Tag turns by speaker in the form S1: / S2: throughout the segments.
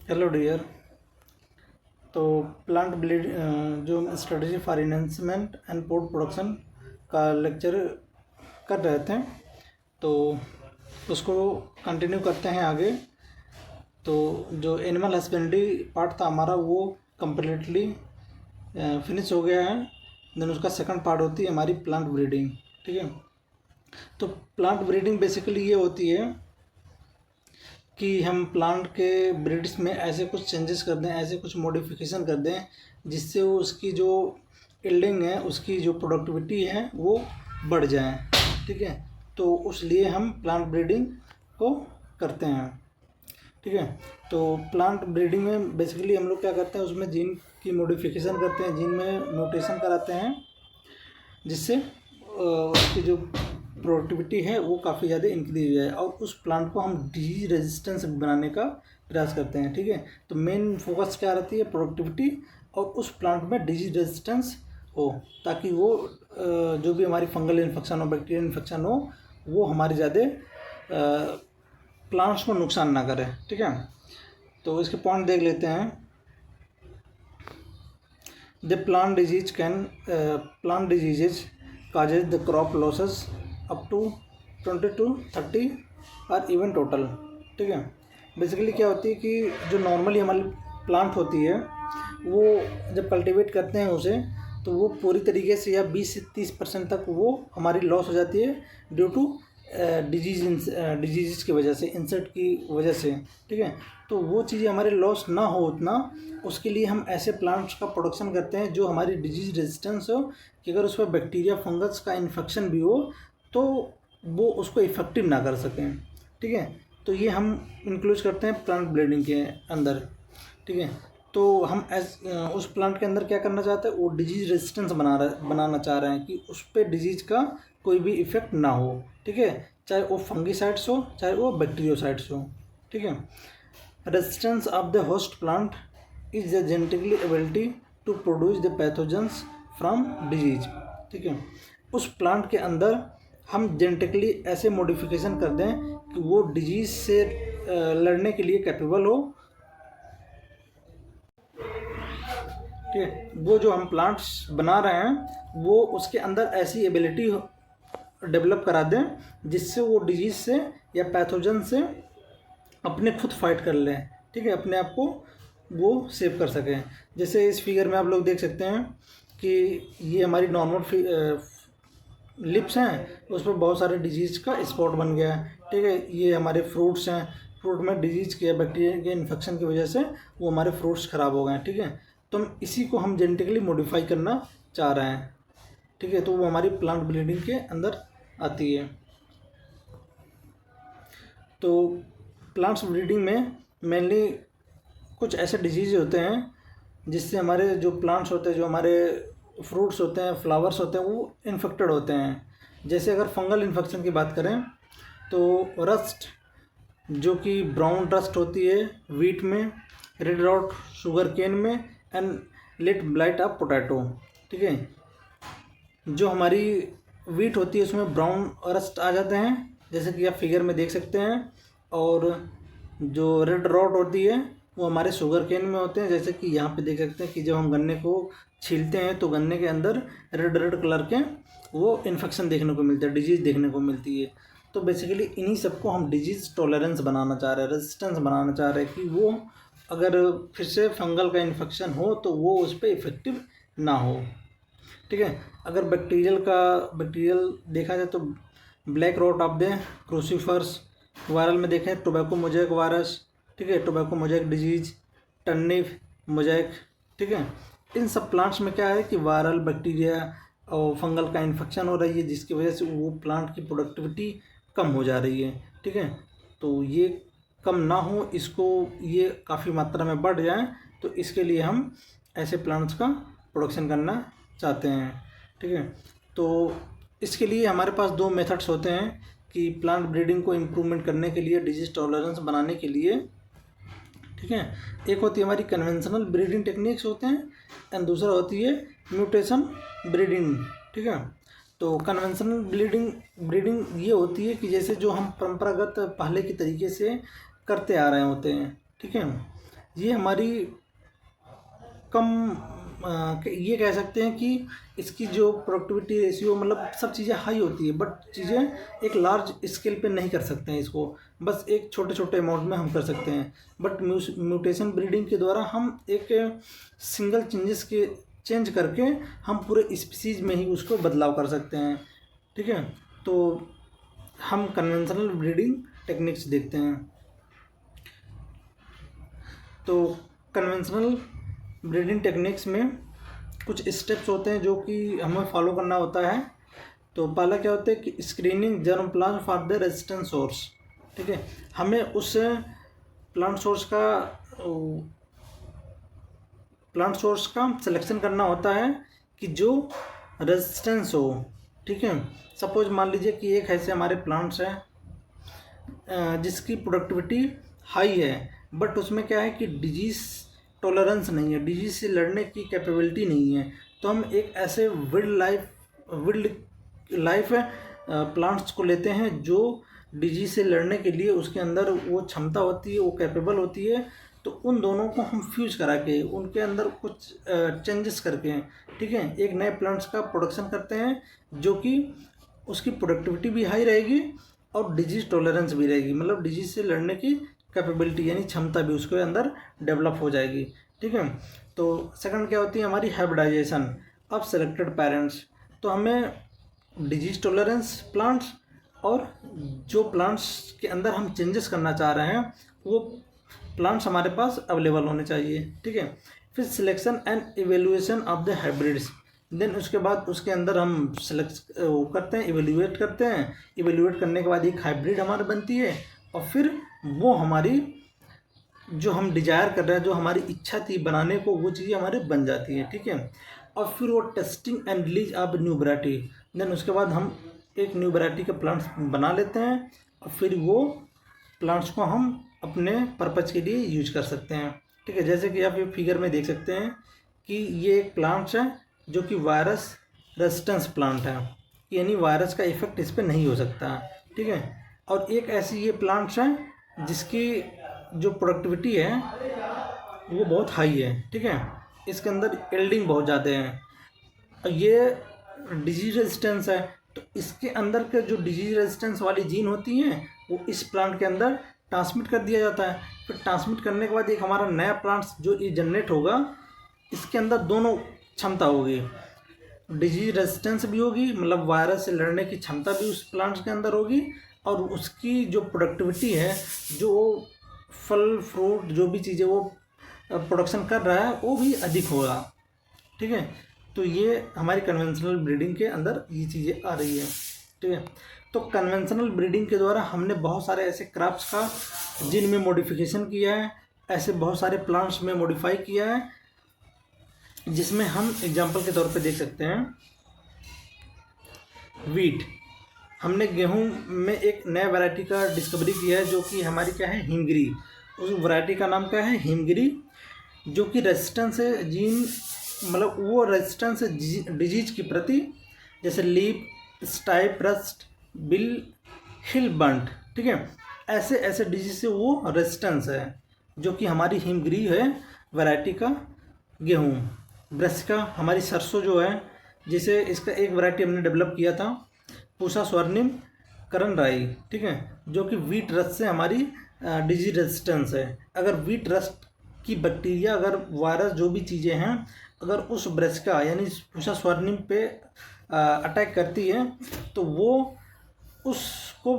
S1: Hello dear. तो plant breed जो strategy for enhancement and food production का lecture कर रहे थे, तो उसको कंटिन्यू करते हैं आगे। तो जो एनिमल हस्बेंड्री पार्ट था हमारा वो कम्प्लीटली फिनिश हो गया है। देन उसका सेकंड पार्ट होती है हमारी प्लांट ब्रीडिंग। ठीक है, तो प्लांट ब्रीडिंग बेसिकली ये होती है कि हम प्लांट के ब्रीड्स में ऐसे कुछ चेंजेस कर दें, ऐसे कुछ मॉडिफिकेशन कर दें जिससे उसकी जो यील्डिंग है, उसकी जो प्रोडक्टिविटी है वो बढ़ जाए। ठीक है, तो उस लिए हम प्लांट ब्रीडिंग को करते हैं। ठीक है, तो प्लांट ब्रीडिंग में बेसिकली हम लोग क्या करते हैं, उसमें जीन की मॉडिफिकेशन करते हैं, जीन में म्यूटेशन कराते हैं जिससे उसकी जो प्रोडक्टिविटी है वो काफ़ी ज़्यादा इंक्रीज है और उस प्लांट को हम डिजीज रेजिस्टेंस बनाने का प्रयास करते हैं। ठीक है, तो मेन फोकस क्या रहती है, प्रोडक्टिविटी और उस प्लांट में डिजीज रेजिस्टेंस हो, ताकि वो जो भी हमारी फंगल इन्फेक्शन हो, बैक्टीरियल इन्फेक्शन हो, वो हमारे ज़्यादा प्लांट्स को नुकसान ना करे। ठीक है, तो इसके पॉइंट देख लेते हैं। The plant diseases causes the crop losses up to 20 to 30 और इवन टोटल। ठीक है, बेसिकली क्या होती है कि जो नॉर्मली हमारी प्लांट होती है वो जब कल्टीवेट करते हैं उसे, तो वो पूरी तरीके से या 20 से 30% तक वो हमारी लॉस हो जाती है ड्यू टू डिजीज़ की वजह से, इंसेक्ट की वजह से। ठीक है, तो वो चीज़ें हमारे लॉस ना हो उतना, उसके लिए हम ऐसे प्लांट्स का प्रोडक्शन करते हैं जो हमारी डिजीज रेजिस्टेंस हो, कि अगर उस पर बैक्टीरिया फंगस का इन्फेक्शन भी हो तो वो उसको इफेक्टिव ना कर सकें। ठीक है, तो ये हम इंक्लूड करते हैं प्लांट ब्रीडिंग के अंदर। ठीक है, तो हम उस प्लांट के अंदर क्या करना चाहते हैं, वो डिजीज रेजिस्टेंस बनाना चाह रहे हैं कि उस पर डिजीज़ का कोई भी इफेक्ट ना हो। ठीक है, चाहे वो फंगीसाइड्स हो चाहे वो बैक्टीरियोसाइड्स हो। ठीक है, resistance of the host plant is the genetically ability to produce the pathogens from disease. ठीक है, उस प्लांट के अंदर हम जेनेटिकली ऐसे मॉडिफिकेशन कर दें कि वो डिजीज से लड़ने के लिए कैपेबल हो। ठीक है, वो जो हम प्लांट्स बना रहे हैं वो उसके अंदर ऐसी एबिलिटी डेवलप करा दें जिससे वो डिजीज से या पैथोजन से अपने खुद फाइट कर लें। ठीक है, अपने आप को वो सेव कर सकें। जैसे इस फिगर में आप लोग देख सकते हैं कि ये हमारी नॉर्मल लिप्स हैं, उस पर बहुत सारे डिजीज़ का स्पॉट बन गया है। ठीक है, ये हमारे फ्रूट्स हैं, फ्रूट में डिजीज़ के बैक्टीरिया के इन्फेक्शन की वजह से वो हमारे फ्रूट्स ख़राब हो गए हैं। ठीक है, तो हम इसी को हम जेनेटिकली मॉडिफाई करना चाह रहे हैं। ठीक है, तो वो हमारी प्लांट ब्रीडिंग के अंदर आती है। तो प्लांट्स ब्रीडिंग में मेनली कुछ ऐसे डिजीज़ होते हैं जिससे हमारे जो प्लांट्स होते हैं, जो हमारे फ्रूट्स होते हैं, फ्लावर्स होते हैं, वो इन्फेक्टेड होते हैं। जैसे अगर फंगल इन्फेक्शन की बात करें तो रस्ट, जो कि ब्राउन रस्ट होती है वीट में, रेड रॉट शुगर केन में, and let blight of potato. ठीक है, जो हमारी वीट होती है उसमें ब्राउन रस्ट आ जाते हैं जैसे कि आप फिगर में देख सकते हैं, और जो रेड रॉट होती है वो हमारे शुगर केन में होते हैं, जैसे कि यहाँ पे देख सकते हैं कि जब हम गन्ने को छीलते हैं तो गन्ने के अंदर रेड रेड कलर के वो इन्फेक्शन देखने को मिलता है, डिजीज़ देखने को मिलती है। तो बेसिकली इन्हीं सबको हम डिजीज़ टॉलरेंस बनाना चाह रहे हैं, रेजिस्टेंस बनाना चाह रहे हैं कि वो अगर फिर से फंगल का इन्फेक्शन हो तो वो उस पर इफ़ेक्टिव ना हो। ठीक है, अगर बैक्टीरियल देखा जाए तो black rot of the crucifers, viral में देखें टोबैको मोज़ेक वायरस। ठीक है, tobacco mosaic disease, turnip mosaic. ठीक है, इन सब प्लांट्स में क्या है कि वायरल बैक्टीरिया और फंगल का इन्फेक्शन हो रही है जिसकी वजह से वो प्लांट की प्रोडक्टिविटी कम हो जा रही है। ठीक है, तो ये कम ना हो, इसको ये काफ़ी मात्रा में बढ़ जाए, तो इसके लिए हम ऐसे प्लांट्स का प्रोडक्शन करना चाहते हैं। ठीक है, तो इसके लिए हमारे पास दो मेथड्स होते हैं कि प्लांट ब्रीडिंग को इम्प्रूवमेंट करने के लिए, डिजीज टॉलरेंस बनाने के लिए। ठीक है, एक होती है हमारी कन्वेंशनल ब्रीडिंग टेक्निक्स होते हैं एंड दूसरा होती है म्यूटेशन ब्रीडिंग। ठीक है, तो कन्वेंशनल ब्रीडिंग ये होती है कि जैसे जो हम परंपरागत पहले के तरीके से करते आ रहे होते हैं। ठीक है, ये हमारी कम ये कह सकते हैं कि इसकी जो प्रोडक्टिविटी रेशियो मतलब सब चीज़ें हाई होती है, बट चीज़ें एक लार्ज स्केल पे नहीं कर सकते हैं इसको, बस एक छोटे छोटे अमाउंट में हम कर सकते हैं। बट म्यूटेशन ब्रीडिंग के द्वारा हम एक सिंगल चेंज करके हम पूरे स्पीसीज में ही उसको बदलाव कर सकते हैं। ठीक है, तो हम कन्वेंशनल ब्रीडिंग टेक्निक्स देखते हैं। तो कन्वेंशनल ब्रीडिंग टेक्निक्स में कुछ स्टेप्स होते हैं जो कि हमें फॉलो करना होता है। तो पहला क्या होता है कि screening germ plant for the resistant source. ठीक है, हमें उस प्लांट सोर्स का सिलेक्शन करना होता है कि जो रेजिस्टेंस हो। ठीक है, सपोज मान लीजिए कि एक ऐसे हमारे प्लांट्स हैं जिसकी प्रोडक्टिविटी हाई है, बट उसमें क्या है कि डिजीज़ टॉलरेंस नहीं है, डिजीज से लड़ने की कैपेबिलिटी नहीं है। तो हम एक ऐसे विल्ड लाइफ प्लांट्स को लेते हैं जो डिजीज से लड़ने के लिए उसके अंदर वो क्षमता होती है, वो कैपेबल होती है। तो उन दोनों को हम फ्यूज करा के उनके अंदर कुछ चेंजेस करके, ठीक है, एक नए प्लांट्स का प्रोडक्शन करते हैं जो कि उसकी प्रोडक्टिविटी भी हाई रहेगी और डिजीज टॉलरेंस भी रहेगी, मतलब डिजीज से लड़ने की कैपेबिलिटी यानी क्षमता भी उसके अंदर डेवलप हो जाएगी। ठीक है, तो सेकंड क्या होती है हमारी हाइब्रिडाइजेशन ऑफ सेलेक्टेड पेरेंट्स। तो हमें डिजीज टॉलरेंस प्लांट्स और जो प्लांट्स के अंदर हम चेंजेस करना चाह रहे हैं वो प्लांट्स हमारे पास अवेलेबल होने चाहिए। ठीक है, फिर selection and evaluation of the hybrids. Then उसके बाद उसके अंदर हम सेलेक्ट करते हैं, इवेल्युएट करते हैं। इवेल्युएट करने के बाद एक हाइब्रिड हमारी बनती है और फिर वो हमारी जो हम डिजायर कर रहे हैं, जो हमारी इच्छा थी बनाने को, वो चीज़ें हमारी बन जाती हैं। ठीक है, और फिर वो testing and release of new variety. Then उसके बाद हम एक न्यू वैरायटी के प्लांट्स बना लेते हैं और फिर वो प्लांट्स को हम अपने पर्पज़ के लिए यूज कर सकते हैं। ठीक है, जैसे कि आप ये फिगर में देख सकते हैं कि ये एक प्लांट्स है जो कि वायरस रेजिस्टेंस प्लांट है, यानी वायरस का इफेक्ट इस पर नहीं हो सकता। ठीक है, और एक ऐसी ये प्लांट्स है जिसकी जो प्रोडक्टिविटी है वो बहुत हाई है। ठीक है, इसके अंदर एल्डिंग बहुत ज़्यादा है और ये डिजीज रेजिस्टेंस है। तो इसके अंदर के जो डिजीज रेजिस्टेंस वाली जीन होती हैं वो इस प्लांट के अंदर ट्रांसमिट कर दिया जाता है। फिर ट्रांसमिट करने के बाद एक हमारा नया प्लांट्स जो ये जनरेट होगा, इसके अंदर दोनों क्षमता होगी, डिजीज रेजिस्टेंस भी होगी, मतलब वायरस से लड़ने की क्षमता भी उस प्लांट्स के अंदर होगी, और उसकी जो प्रोडक्टिविटी है, जो फल फ्रूट जो भी चीज़ें वो प्रोडक्शन कर रहा है वो भी अधिक होगा। ठीक है, तो ये हमारी कन्वेंशनल ब्रीडिंग के अंदर ये चीज़ें आ रही है। ठीक है, तो कन्वेंशनल ब्रीडिंग के द्वारा हमने बहुत सारे ऐसे क्रॉप्स का जिन में मॉडिफिकेशन किया है, ऐसे बहुत सारे प्लांट्स में मॉडिफाई किया है, जिसमें हम एग्जांपल के तौर पे देख सकते हैं वीट। हमने गेहूं में एक नया वैरायटी का डिस्कवरी किया है जो कि हमारी क्या है, हिमगिरी। उस वैरायटी का नाम क्या है, हिमगिरी, जो कि रेजिस्टेंस है जीन, मतलब वो रेजिस्टेंस है डिजीज की प्रति, जैसे लीप स्टाइप रस्ट बिल हिल बंट। ठीक है, ऐसे ऐसे डिजीज से वो रेजिस्टेंस है, जो कि हमारी हिमगिरी है वैरायटी का गेहूँ। ब्रसिका हमारी सरसों जो है, जिसे इसका एक वैरायटी हमने डेवलप किया था पूसा स्वर्णिम करण राई। ठीक है, जो कि वीट रस्ट से हमारी डिजीज रेजिस्टेंस है। अगर वीट रस्ट की बैक्टीरिया, अगर वायरस जो भी चीज़ें हैं, अगर उस ब्रसिका यानी पूसा स्वर्णिम पे अटैक करती है तो वो उसको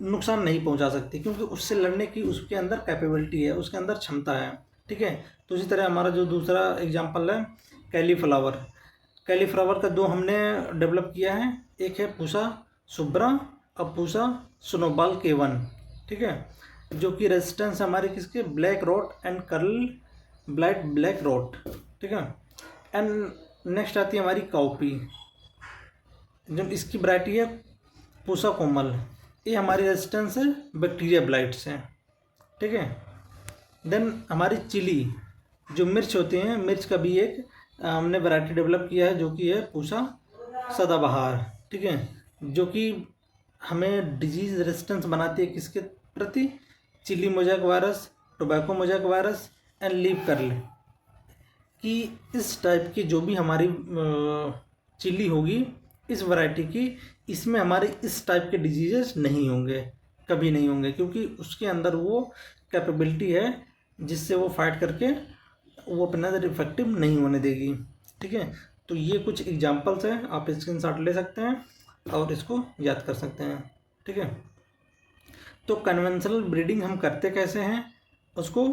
S1: नुकसान नहीं पहुंचा सकती, क्योंकि उससे लड़ने की उसके अंदर कैपेबिलिटी है, उसके अंदर क्षमता है। ठीक है, तो इसी तरह हमारा जो दूसरा एग्जांपल है कैलीफ्लावर। कैलीफ्लावर का दो हमने डेवलप किया है, एक है पूसा सुब्रा और पूसा स्नोबॉल K1। ठीक है, जो कि रेजिस्टेंस हमारे किसके, black rot and curl blight black rot. ठीक है, एंड नेक्स्ट आती है हमारी काउपी, जब इसकी वैरायटी है पूसा कोमल। ये हमारी रेजिस्टेंस है बैक्टीरिया ब्लाइट से। ठीक है, देन हमारी चिली जो मिर्च होती हैं, मिर्च का भी एक हमने वैरायटी डेवलप किया है जो कि है पूसा सदाबहार। ठीक है, जो कि हमें डिजीज रेजिस्टेंस बनाती है किसके प्रति, chilli mosaic virus, tobacco mosaic virus and leave कर ले कि इस टाइप की जो भी हमारी चिल्ली होगी इस वैरायटी की, इसमें हमारे इस टाइप के डिजीजेस नहीं होंगे, कभी नहीं होंगे, क्योंकि उसके अंदर वो कैपेबिलिटी है जिससे वो फाइट करके वो अपना इफेक्टिव नहीं होने देगी। ठीक है, तो ये कुछ एग्जांपल्स हैं, आप स्क्रीनशॉट ले सकते हैं और इसको याद कर सकते हैं। ठीक है, तो कन्वेंशनल ब्रीडिंग हम करते कैसे हैं उसको।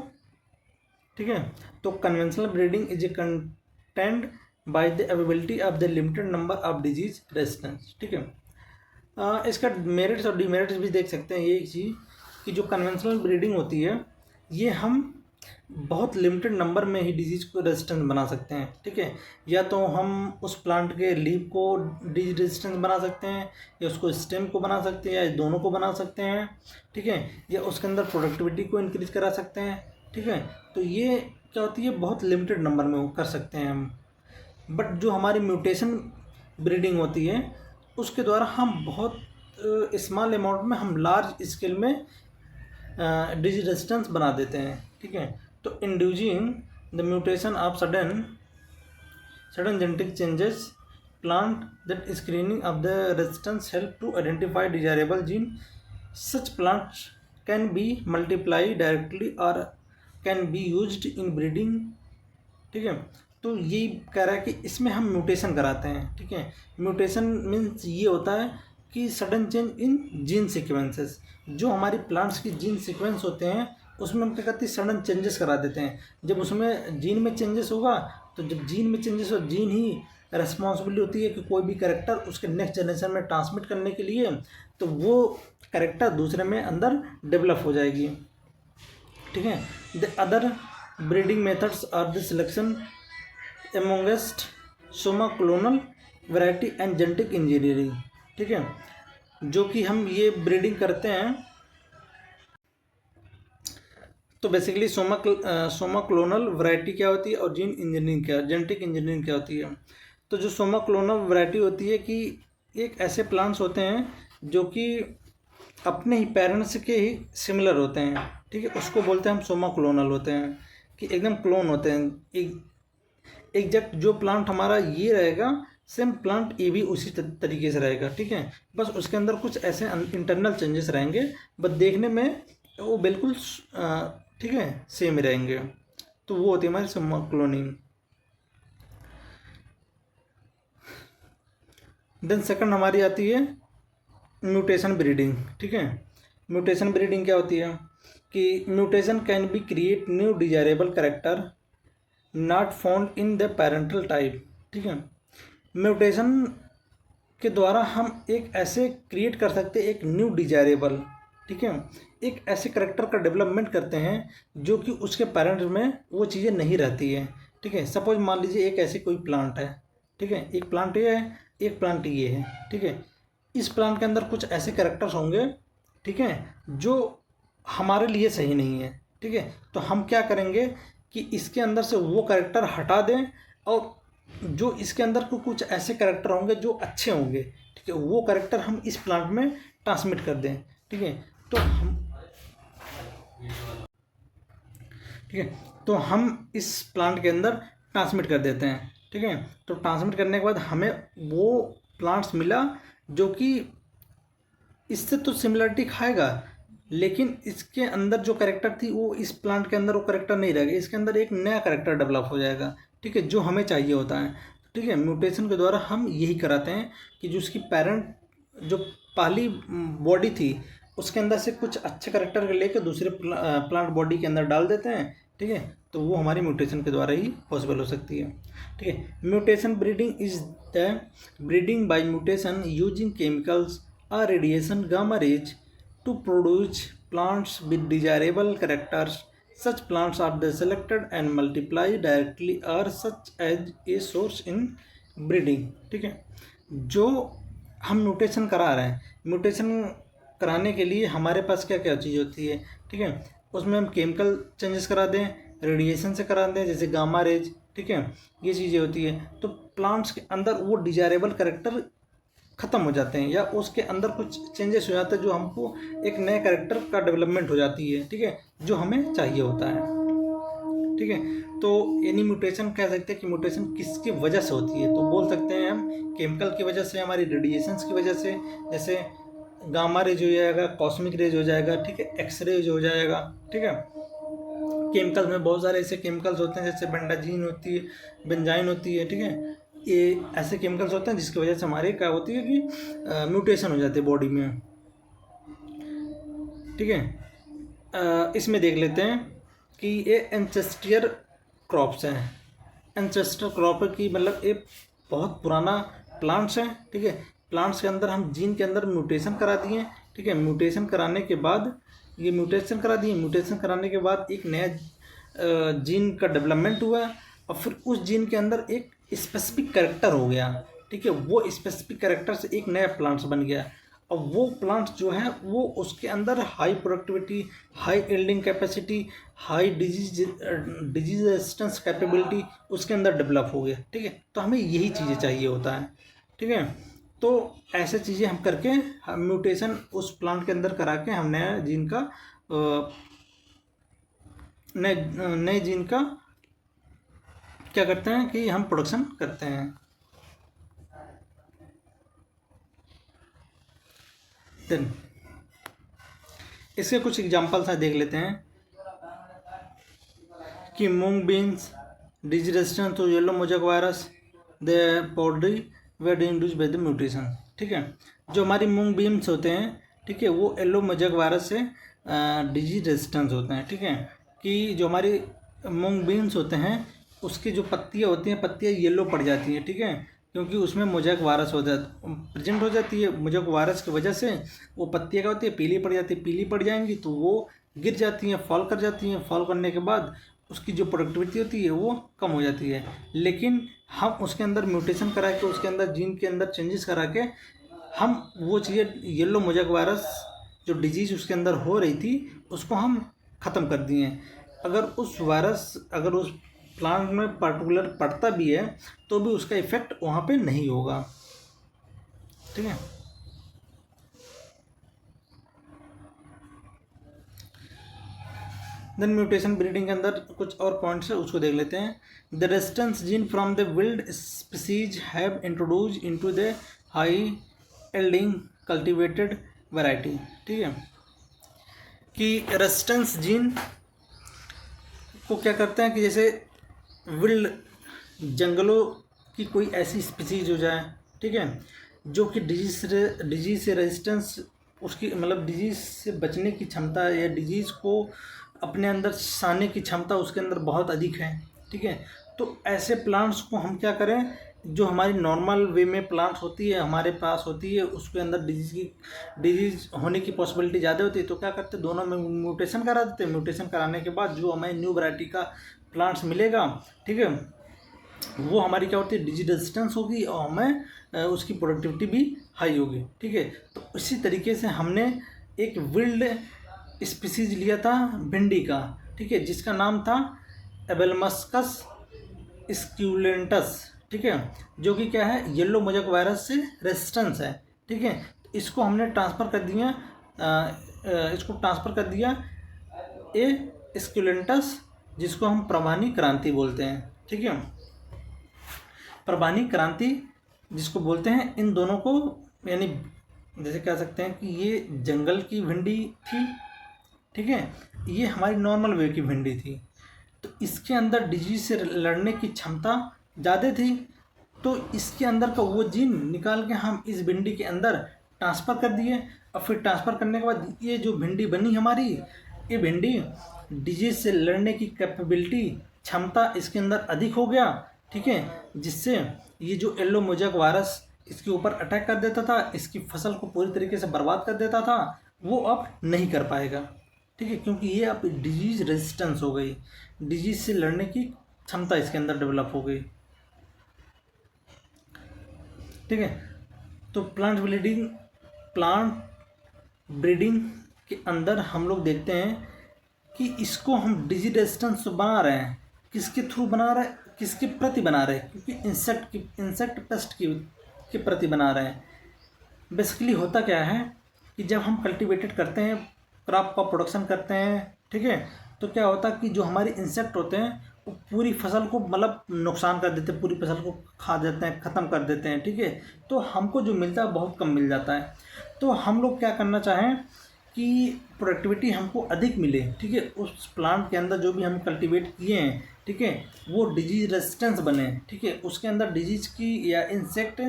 S1: ठीक है, तो conventional breeding is a content by the availability of the limited number of disease resistance. ठीक है, इसका मेरिट्स और डिमेरिट्स भी देख सकते हैं। ये एक चीज़ कि जो कन्वेंशनल ब्रीडिंग होती है ये हम बहुत लिमिटेड नंबर में ही डिजीज़ को रेजिस्टेंट बना सकते हैं। ठीक है, या तो हम उस प्लांट के लीफ को डिजीज रेजिस्टेंट बना सकते हैं, या उसको स्टेम को बना सकते हैं, या दोनों को बना सकते हैं। ठीक है, या उसके अंदर प्रोडक्टिविटी को इंक्रीज करा सकते हैं। ठीक है, तो ये क्या होती है, बहुत लिमिटेड नंबर में वो कर सकते हैं हम। बट जो हमारी म्यूटेशन ब्रीडिंग होती है उसके द्वारा हम बहुत स्मॉल अमाउंट में हम लार्ज स्केल में डिजीज रेजिस्टेंस बना देते हैं। ठीक है, तो inducing the mutation of sudden genetic changes plant that screening of the resistance help to identify desirable gene. Such plants can be multiply directly और can be used in breeding. ठीक है, तो ये कह रहा है कि इसमें हम म्यूटेशन कराते हैं। ठीक है, म्यूटेशन मीन्स ये होता है कि sudden change in gene sequences, जो हमारी प्लांट्स की जीन सीक्वेंस होते हैं उसमें हम क्या करते हैं, सडन चेंजेस करा देते हैं। जब उसमें जीन में चेंजेस होगा तो जब जीन में चेंजेस हो, जीन ही रेस्पॉन्सिबिलिटी होती है कि कोई भी कैरेक्टर उसके नेक्स्ट जनरेशन में ट्रांसमिट करने के लिए, तो वो कैरेक्टर दूसरे में अंदर डेवलप हो जाएगी। ठीक है, the other breeding methods are the selection amongest somaclonal variety and genetic engineering. ठीक है, जो कि हम ये ब्रीडिंग करते हैं, तो बेसिकली सोमा क्लोनल वैरायटी क्या होती है और जीन इंजीनियरिंग क्या, जेनेटिक इंजीनियरिंग क्या होती है। तो जो सोमा क्लोनल वैरायटी होती है कि एक ऐसे प्लांट्स होते हैं जो कि अपने ही पेरेंट्स के ही सिमिलर होते हैं। ठीक है, उसको बोलते हैं हम सोमा क्लोनल होते हैं, कि एकदम क्लोन होते हैं। एग्जैक्ट जो प्लांट हमारा ये रहेगा सेम प्लांट ये भी उसी तरीके से रहेगा। ठीक है, बस उसके अंदर कुछ ऐसे इंटरनल चेंजेस रहेंगे, बस देखने में वो बिल्कुल ठीक है सेम ही रहेंगे। तो वो होती है हमारी सोमा क्लोनिंग। देन सेकंड हमारी आती है म्यूटेशन ब्रीडिंग। ठीक है, म्यूटेशन ब्रीडिंग क्या होती है कि mutation can be create new desirable character not found in the parental type. ठीक है, म्यूटेशन के द्वारा हम एक ऐसे क्रिएट कर सकते हैं एक न्यू डिजायरेबल। ठीक है, एक ऐसे करेक्टर का डेवलपमेंट करते हैं जो कि उसके पेरेंट्स में वो चीज़ें नहीं रहती है। ठीक है, सपोज मान लीजिए एक ऐसी कोई प्लांट है। ठीक है, एक प्लांट ये है, एक प्लांट ये है। ठीक है, इस प्लांट के अंदर कुछ ऐसे करेक्टर्स होंगे, ठीक है, जो हमारे लिए सही नहीं है। ठीक है, तो हम क्या करेंगे कि इसके अंदर से वो कैरेक्टर हटा दें और जो इसके अंदर को कुछ ऐसे कैरेक्टर होंगे जो अच्छे होंगे। ठीक है, वो कैरेक्टर हम इस प्लांट में ट्रांसमिट कर दें। ठीक है, तो हम इस प्लांट के अंदर ट्रांसमिट कर देते हैं। ठीक है, तो ट्रांसमिट करने के बाद हमें वो प्लांट्स मिला जो कि इससे तो सिमिलरिटी खाएगा, लेकिन इसके अंदर जो कैरेक्टर थी वो इस प्लांट के अंदर वो कैरेक्टर नहीं रहेगा, इसके अंदर एक नया कैरेक्टर डेवलप हो जाएगा। ठीक है, जो हमें चाहिए होता है। ठीक है, म्यूटेशन के द्वारा हम यही कराते हैं कि जो उसकी पेरेंट जो पहली बॉडी थी उसके अंदर से कुछ अच्छे कैरेक्टर लेकर दूसरे प्लांट बॉडी के अंदर डाल देते हैं। ठीक है, तो वो हमारी म्यूटेशन के द्वारा ही पॉसिबल हो सकती है। ठीक है, mutation breeding is the breeding by mutation using chemicals और radiation gamma rays to produce plants with desirable characters. Such plants are the selected and multiply directly or such as a source in breeding. ठीक है, जो हम mutation करा रहे हैं, mutation कराने के लिए हमारे पास क्या क्या चीज़ होती है। ठीक है, उसमें हम केमिकल चेंजेस करा दें, रेडिएशन से करा दें जैसे गामा रेज। ठीक है, ये चीज़ें होती है, तो प्लांट्स के अंदर वो डिजायरेबल कैरेक्टर ख़त्म हो जाते हैं या उसके अंदर कुछ चेंजेस हो जाते हैं जो हमको एक नए कैरेक्टर का डेवलपमेंट हो जाती है। ठीक है, जो हमें चाहिए होता है। ठीक है। तो यानी म्यूटेशन कह सकते हैं कि म्यूटेशन किसकी वजह से होती है, तो बोल सकते हैं हम केमिकल की वजह से, हमारी रेडिएशंस की वजह से, जैसे गामा रेज हो जाएगा, कॉस्मिक रेज हो जाएगा, ठीक है, एक्स रेज हो जाएगा, ठीक है। केमिकल्स में बहुत सारे ऐसे केमिकल्स होते हैं, जैसे बेंडाजीन होती है, बेंजाइन होती है, ठीक है। ये ऐसे केमिकल्स होते हैं जिसकी वजह से हमारे क्या होती है कि म्यूटेशन हो जाती है बॉडी में, ठीक है। इसमें देख लेते हैं कि ये एंसेस्ट्रियल क्रॉप्स हैं। एंसेस्ट्रल क्रॉप की मतलब ये बहुत पुराना प्लांट्स हैं, ठीक है। प्लांट्स के अंदर हम जीन के अंदर म्यूटेशन करा दिए, ठीक है। म्यूटेशन कराने के बाद ये म्यूटेशन करा दिए, म्यूटेशन कराने के बाद एक नया जीन का डेवलपमेंट हुआ और फिर उस जीन के अंदर एक स्पेसिफिक कैरेक्टर हो गया, ठीक है। वो स्पेसिफिक कैरेक्टर से एक नया प्लांट्स बन गया और वो प्लांट्स जो है वो उसके अंदर high productivity, high yielding capacity, high disease resistance capability उसके अंदर डेवलप हो गया, ठीक है। तो हमें यही चीज़ें चाहिए होता है, ठीक है। तो ऐसे चीज़ें हम करके हम म्यूटेशन उस प्लांट के अंदर करा के हम नया जीन का नए जीन का क्या करते हैं कि हम प्रोडक्शन करते हैं। देन इसके कुछ एग्जांपल्स हैं, देख लेते हैं कि moong beans disease resistance to yellow mosaic virus the powdery weed induce by the mutation, ठीक है। जो हमारी मूंग बीन्स होते हैं, ठीक है, वो येलो मोजैक वायरस से डिजीज रेजिस्टेंस होते हैं, ठीक है। कि जो हमारी मूंग बीन्स होते हैं उसकी जो पत्तियाँ होती हैं, पत्तियाँ येलो पड़ जाती हैं, ठीक है, क्योंकि उसमें मोजैक वायरस प्रेजेंट हो जाती है। मोजैक वायरस की वजह से वो पत्तियाँ क्या होती है, पीली पड़ जाती है। पीली पड़ जाएंगी तो वो गिर जाती हैं, फॉल कर जाती हैं। फॉल करने के बाद उसकी जो प्रोडक्टिविटी होती है वो कम हो जाती है। लेकिन हम उसके अंदर म्यूटेशन करा के, उसके अंदर जीन के अंदर चेंजेस करा के हम वो चीज़ें, येलो मोजैक वायरस जो डिजीज़ उसके अंदर हो रही थी उसको हम ख़त्म कर दिए। अगर उस प्लांट में पर्टिकुलर पड़ता भी है तो भी उसका इफेक्ट वहाँ पे नहीं होगा, ठीक है। देन म्यूटेशन ब्रीडिंग के अंदर कुछ और पॉइंट्स है, उसको देख लेते हैं। The resistance gene from the wild species have introduce into the high yielding cultivated variety, ठीक है। कि रेजिस्टेंस जीन को क्या करते हैं कि जैसे विल्ड जंगलों की कोई ऐसी स्पीसीज हो जाए, ठीक है, जो कि डिजीज से रेजिस्टेंस, उसकी मतलब डिजीज से बचने की क्षमता या डिजीज़ को अपने अंदर साने की क्षमता उसके अंदर बहुत अधिक है, ठीक है। तो ऐसे प्लांट्स को हम क्या करें, जो हमारी नॉर्मल वे में प्लांट्स होती है हमारे पास होती है, उसके अंदर डिजीज़ होने की पॉसिबिलिटी ज़्यादा होती है, तो क्या करते हैं, दोनों में म्यूटेशन करा देते हैं। म्यूटेशन कराने के बाद जो हमें न्यू वैरायटी का प्लांट्स मिलेगा, ठीक है, वो हमारी क्या होती है, डिजीज रेजिस्टेंस होगी और हमें उसकी प्रोडक्टिविटी भी हाई होगी, ठीक है। तो इसी तरीके से हमने एक विल्ड स्पीसीज लिया था भिंडी का, ठीक है, जिसका नाम था एबेलमस्कस स्क्यूलेंटस, ठीक है, जो कि क्या है, येलो मोजैक वायरस से रेजिस्टेंस है, ठीक है। तो इसको हमने ट्रांसफ़र कर दिया ए स्क्यूलेंटस, जिसको हम परमानी क्रांति बोलते हैं, ठीक है। परमानी क्रांति जिसको बोलते हैं, इन दोनों को यानी जैसे कह सकते हैं कि ये जंगल की भिंडी थी, ठीक है, ये हमारी नॉर्मल वे की भिंडी थी। तो इसके अंदर डिजीज से लड़ने की क्षमता ज़्यादा थी, तो इसके अंदर का वो जीन निकाल के हम इस भिंडी के अंदर ट्रांसफ़र कर दिए। और फिर ट्रांसफ़र करने के बाद ये जो भिंडी बनी हमारी, ये भिंडी डिजीज से लड़ने की कैपेबिलिटी, क्षमता इसके अंदर अधिक हो गया, ठीक है, जिससे ये जो येलो मोजैक वायरस इसके ऊपर अटैक कर देता था, इसकी फसल को पूरी तरीके से बर्बाद कर देता था, वो अब नहीं कर पाएगा, ठीक है, क्योंकि ये अब डिजीज रेजिस्टेंस हो गई, डिजीज से लड़ने की क्षमता इसके अंदर डेवलप हो गई, ठीक है। तो प्लांट ब्रीडिंग के अंदर हम लोग देखते हैं कि इसको हम डिजीज रेजिस्टेंस बना रहे हैं, किसके थ्रू बना रहे हैं, किसके प्रति बना रहे हैं, क्योंकि इंसेक्ट पेस्ट के प्रति बना रहे हैं। बेसिकली होता क्या है कि जब हम कल्टीवेटेड करते हैं, क्रॉप का प्रोडक्शन करते हैं, ठीक है, तो क्या होता है कि जो हमारे इंसेक्ट होते हैं वो पूरी फसल को मतलब नुकसान कर देते हैं, पूरी फसल को खा देते हैं, ख़त्म कर देते हैं, ठीक है। तो हमको जो मिलता है बहुत कम मिल जाता है। तो हम लोग क्या करना चाहें कि प्रोडक्टिविटी हमको अधिक मिले, ठीक है, उस प्लांट के अंदर जो भी हम कल्टीवेट किए हैं, ठीक है, वो डिजीज रेजिस्टेंस बने, ठीक है, उसके अंदर डिजीज की या इंसेक्ट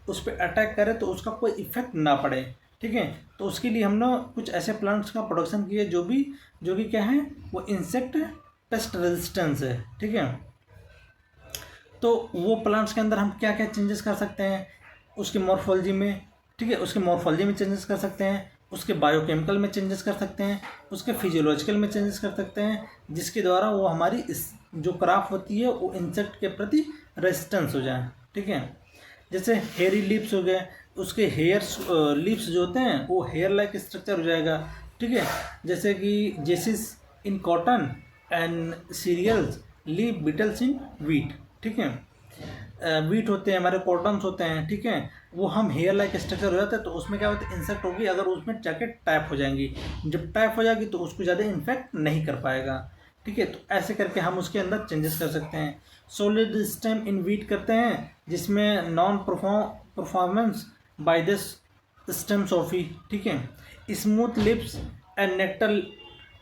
S1: उस पर अटैक करे तो उसका कोई इफेक्ट ना पड़े, ठीक है। तो उसके लिए हमने कुछ ऐसे प्लांट्स का प्रोडक्शन किया जो कि क्या है, वो इंसेक्ट पेस्ट रेजिस्टेंस है, ठीक है। तो वो प्लांट्स के अंदर हम क्या क्या चेंजेस कर सकते हैं उसके मॉर्फोलॉजी में, ठीक है, उसके मॉर्फोलॉजी में चेंजेस कर सकते हैं, उसके बायोकेमिकल में चेंजेस कर सकते हैं, उसके फिजियोलॉजिकल में चेंजेस कर सकते हैं, जिसके द्वारा वो हमारी इस जो क्रॉप होती है वो इंसेक्ट के प्रति रेजिस्टेंस हो जाए, ठीक है। जैसे हेयरी लीव्स हो गए, उसके हेयर्स लीव्स जो होते हैं वो हेयर लाइक स्ट्रक्चर हो जाएगा, ठीक है। जैसे कि जेसिस in cotton and cereals leaf beetles in wheat, ठीक है। वीट होते हैं हमारे, कॉटन्स होते हैं, ठीक है, वो हम हेयर लाइक स्ट्रक्चर हो जाता है तो उसमें क्या होता है, इंसेक्ट होगी अगर उसमें जाके टैप हो जाएंगी, जब टैप हो जाएगी तो उसको ज़्यादा इन्फेक्ट नहीं कर पाएगा, ठीक है। तो ऐसे करके हम उसके अंदर चेंजेस कर सकते हैं। सॉलिड स्टेम इन वीट करते हैं जिसमें non performance by this stem Sophie, ठीक है। Smooth lips and nectar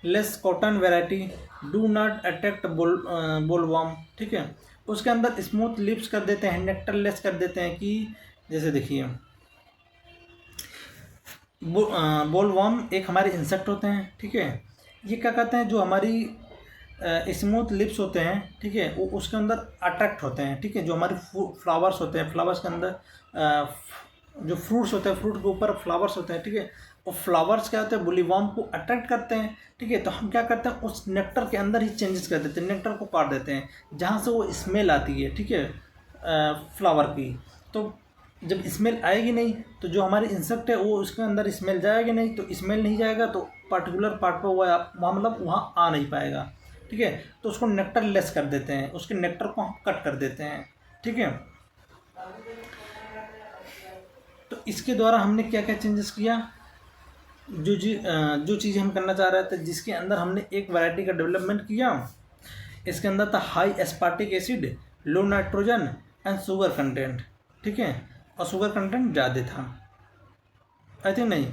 S1: less cotton variety do not attract bollworm, ठीक है। उसके अंदर स्मूथ लिप्स कर देते हैं, नेक्टर लेस कर देते हैं कि जैसे देखिए बोलवर्म एक हमारे इंसेक्ट होते हैं, ठीक है। ये क्या कहते हैं, जो हमारी स्मूथ लिप्स होते हैं, ठीक है, वो उसके अंदर अट्रैक्ट होते हैं, ठीक है। जो हमारे फ्लावर्स होते हैं, फ्लावर्स के अंदर जो फ्रूट्स होते हैं, फ्रूट के ऊपर फ्लावर्स होते हैं, ठीक है, वो फ्लावर्स क्या होते हैं, बुलीवर्म को अट्रैक्ट करते हैं, ठीक है। तो हम क्या करते हैं, उस नेक्टर के अंदर ही चेंजेस कर देते हैं, नेक्टर को काट देते हैं जहाँ से वो स्मेल आती है, ठीक है, फ्लावर की। तो जब स्मेल आएगी नहीं तो जो हमारी इंसेक्ट है वो उसके अंदर स्मेल जाएगी नहीं, तो स्मेल नहीं जाएगा तो पर्टिकुलर पार्ट पर वहाँ मतलब वहाँ आ नहीं पाएगा, ठीक है। तो उसको नेक्टर लेस कर देते हैं, उसके नेक्टर को हम कट कर देते हैं, ठीक है। तो इसके द्वारा हमने क्या क्या चेंजेस किया, जो चीज़ हम करना चाह रहे थे, जिसके अंदर हमने एक वैरायटी का डेवलपमेंट किया, इसके अंदर था high aspartic acid, low nitrogen and sugar content, ठीक है, और शुगर कंटेंट ज़्यादा था, आई थिंक नहीं,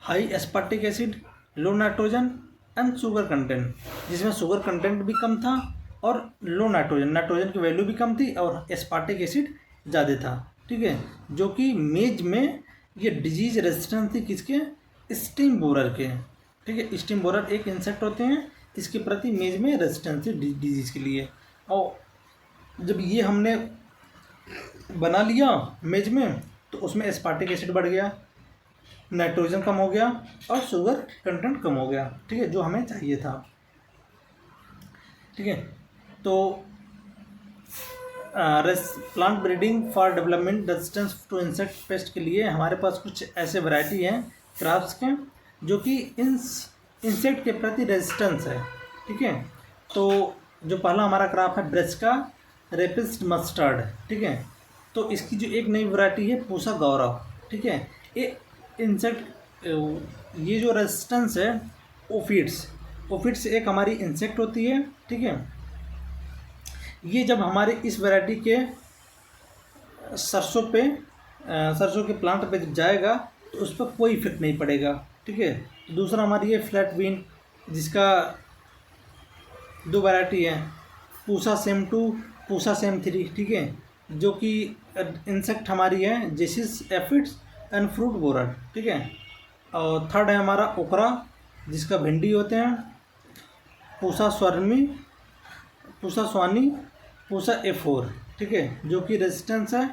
S1: high aspartic acid, low nitrogen and sugar content, जिसमें शुगर कंटेंट भी कम था और लो नाइट्रोजन की वैल्यू भी कम थी और एस्पार्टिक एसिड ज़्यादा था, ठीक है। जो कि मेज में ये डिजीज रेजिस्टेंस थी किसके, स्टीम बोरर के, ठीक है। स्टीम बोरर एक इंसेक्ट होते हैं, इसके प्रति मेज में रेजिस्टेंस थी डिजीज़ के लिए। और जब ये हमने बना लिया मेज में तो उसमें एस्पार्टिक एसिड बढ़ गया, नाइट्रोजन कम हो गया और शुगर कंटेंट कम हो गया, ठीक है, जो हमें चाहिए था, ठीक है। तो plant breeding for development resistance to insect pest के लिए हमारे पास कुछ ऐसे वैरायटी हैं क्रॉप्स के जो कि इंसेक्ट के प्रति रेजिस्टेंस है, ठीक है। तो जो पहला हमारा क्रॉप है ब्रेस्का रेपिस्ट मस्टर्ड, ठीक है। तो इसकी जो एक नई वैरायटी है पूसा गौरव, ठीक है। ये इंसेक्ट ये जो रेजिस्टेंस है ओफिड्स एक हमारी इंसेक्ट होती है, ठीक है। ये जब हमारे इस वैरायटी के सरसों के प्लांट पे जब जाएगा तो उस पर कोई इफेक्ट नहीं पड़ेगा, ठीक है। तो दूसरा हमारी ये फ्लैट बीन जिसका दो वैरायटी है, पूसा सेम 2, पूसा सेम 3, ठीक है, जो कि इंसेक्ट हमारी है जेसिस एफिड्स एंड फ्रूट बोरर, ठीक है। और थर्ड है हमारा ओकरा जिसका भिंडी होते हैं, पूसा स्वानी, पूसा A4, ठीक है, जो कि रेजिस्टेंस है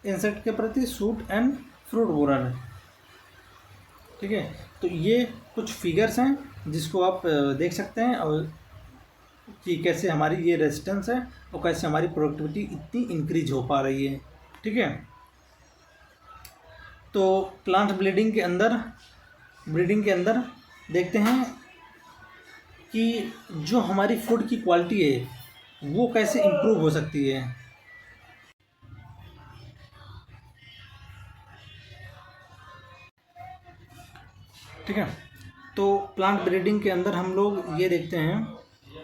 S1: इंसेक्ट के प्रति सूट एंड फ्रूट बोरर, ठीक है। तो ये कुछ फिगर्स हैं जिसको आप देख सकते हैं और कि कैसे हमारी ये रेजिस्टेंस है और कैसे हमारी प्रोडक्टिविटी इतनी इंक्रीज हो पा रही है, ठीक है। तो प्लांट ब्रीडिंग के अंदर देखते हैं कि जो हमारी फूड की क्वालिटी है वो कैसे इम्प्रूव हो सकती है, ठीक है। तो प्लांट ब्रीडिंग के अंदर हम लोग ये देखते हैं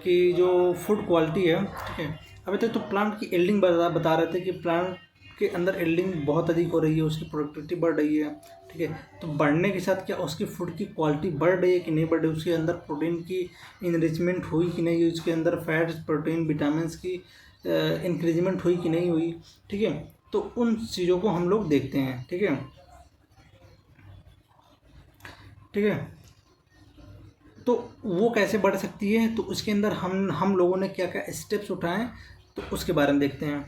S1: कि जो फूड क्वालिटी है, ठीक है, अभी तक तो प्लांट की एल्डिंग बता रहे थे कि प्लांट के अंदर एल्डिंग बहुत अधिक हो रही है, उसकी प्रोडक्टिविटी बढ़ रही है, ठीक है। तो बढ़ने के साथ क्या उसकी फूड की क्वालिटी बढ़ रही है कि नहीं बढ़ रही, उसके अंदर प्रोटीन की इनरिचमेंट हुई कि नहीं, उसके अंदर फैट्स, प्रोटीन, विटामिन्स की इंक्रीजमेंट हुई कि नहीं हुई, ठीक है। तो उन चीज़ों को हम लोग देखते हैं, ठीक है, ठीक है। तो वो कैसे बढ़ सकती है, तो उसके अंदर हम लोगों ने क्या क्या स्टेप्स उठाएं, तो उसके बारे में देखते हैं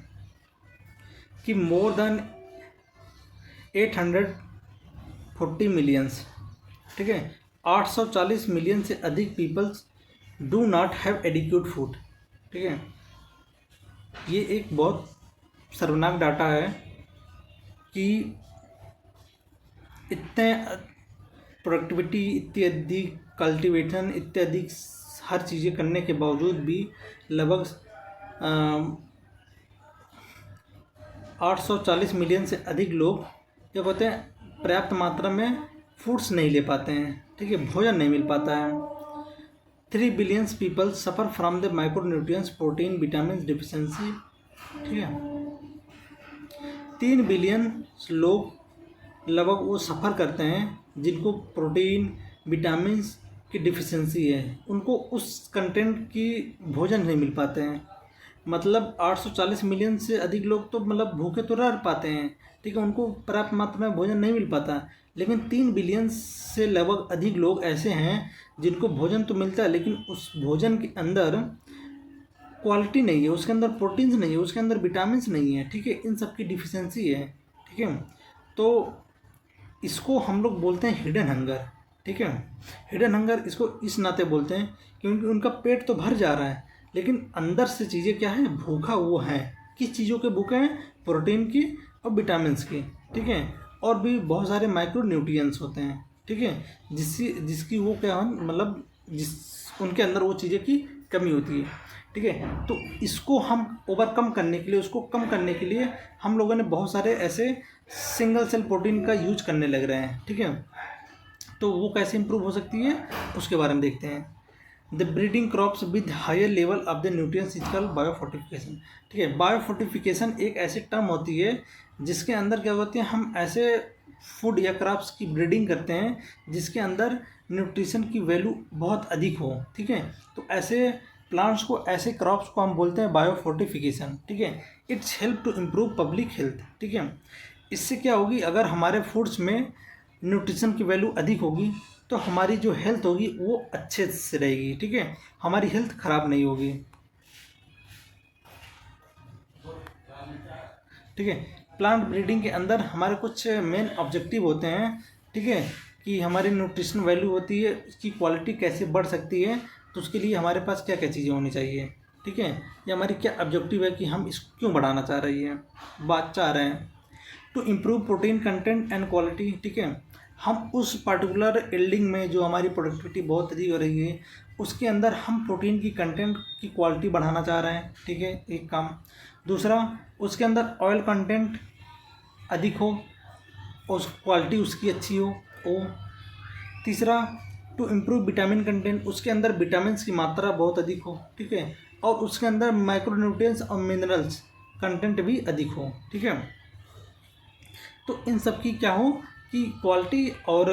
S1: कि मोर देन 840 मिलियंस, ठीक है, 840 मिलियन से अधिक peoples do not have adequate food, ठीक है। ये एक बहुत शर्मनाक डाटा है कि इतने प्रोडक्टिविटी, इतनी अधिक कल्टीवेशन, इत्यादि हर चीज़ें करने के बावजूद भी लगभग 840 मिलियन से अधिक लोग क्या कहते हैं पर्याप्त मात्रा में फूड्स नहीं ले पाते हैं, ठीक है, भोजन नहीं मिल पाता है। 3 billion people suffer from the micronutrients, protein, vitamin deficiency, ठीक है। 3 बिलियन लोग लगभग वो सफ़र करते हैं जिनको प्रोटीन, विटामिन्स की डिफिशिएंसी है, उनको उस कंटेंट की भोजन नहीं मिल पाते हैं। मतलब 840 मिलियन से अधिक लोग तो मतलब भूखे तो रह पाते हैं, ठीक है, उनको पर्याप्त मात्रा में भोजन नहीं मिल पाता। लेकिन 3 बिलियन से लगभग अधिक लोग ऐसे हैं जिनको भोजन तो मिलता है, लेकिन उस भोजन के अंदर क्वालिटी नहीं है, उसके अंदर प्रोटीन्स नहीं है, उसके अंदर विटामिन्स नहीं है, ठीक है, इन सब की डिफिशिएंसी है, ठीक है। तो इसको हम लोग बोलते हैं हिडन हंगर, ठीक है। हिडन हंगर इसको इस नाते बोलते हैं क्योंकि उनका पेट तो भर जा रहा है, लेकिन अंदर से चीज़ें क्या है, भूखा वो है। किस चीज़ों के भूखे हैं? प्रोटीन की और विटामिन्स की, ठीक है, और भी बहुत सारे माइक्रो न्यूट्रिएंट्स होते हैं, ठीक है, जिसकी वो क्या है, मतलब उनके अंदर वो चीज़ें की कमी होती है, ठीक है। तो इसको हम ओवरकम करने के लिए, उसको कम करने के लिए हम लोगों ने बहुत सारे ऐसे सिंगल सेल प्रोटीन का यूज करने लग रहे हैं, ठीक है। तो वो कैसे इंप्रूव हो सकती है उसके बारे में देखते हैं। The breeding crops with higher level of the nutrients is called biofortification, ठीक है। बायोफोर्टिफिकेशन एक ऐसी टर्म होती है जिसके अंदर क्या होती है, हम ऐसे फूड या क्रॉप्स की ब्रीडिंग करते हैं जिसके अंदर न्यूट्रिशन की वैल्यू बहुत अधिक हो, ठीक है। तो ऐसे प्लांट्स को, ऐसे क्रॉप्स को हम बोलते हैं बायोफोर्टिफिकेशन, ठीक है। It's help to improve public health, ठीक है। इससे क्या होगी, अगर हमारे फूड्स में न्यूट्रिशन की वैल्यू अधिक होगी तो हमारी जो हेल्थ होगी वो अच्छे से रहेगी, ठीक है, हमारी हेल्थ खराब नहीं होगी, ठीक है। प्लांट ब्रीडिंग के अंदर हमारे कुछ मेन ऑब्जेक्टिव होते हैं, ठीक है, कि हमारी न्यूट्रिशन वैल्यू होती है, उसकी क्वालिटी कैसे बढ़ सकती है, तो उसके लिए हमारे पास क्या क्या चीज़ें होनी चाहिए, ठीक है, या हमारी क्या ऑब्जेक्टिव है कि हम इसको क्यों बढ़ाना चाह रहे हैं। To improve protein content and quality, ठीक है, हम उस पार्टिकुलर यील्डिंग में जो हमारी प्रोडक्टिविटी बहुत अधिक हो रही है उसके अंदर हम प्रोटीन की कंटेंट की क्वालिटी बढ़ाना चाह रहे हैं, ठीक है, एक काम। दूसरा, उसके अंदर ऑयल कंटेंट अधिक हो, उस क्वालिटी उसकी अच्छी हो। तीसरा, टू इम्प्रूव विटामिन कंटेंट, उसके अंदर विटामिन्स की मात्रा बहुत अधिक हो, ठीक है, और उसके अंदर माइक्रोन्यूट्रिएंट्स और मिनरल्स कंटेंट भी अधिक हो, ठीक है। तो इन सब की क्या हो कि क्वालिटी और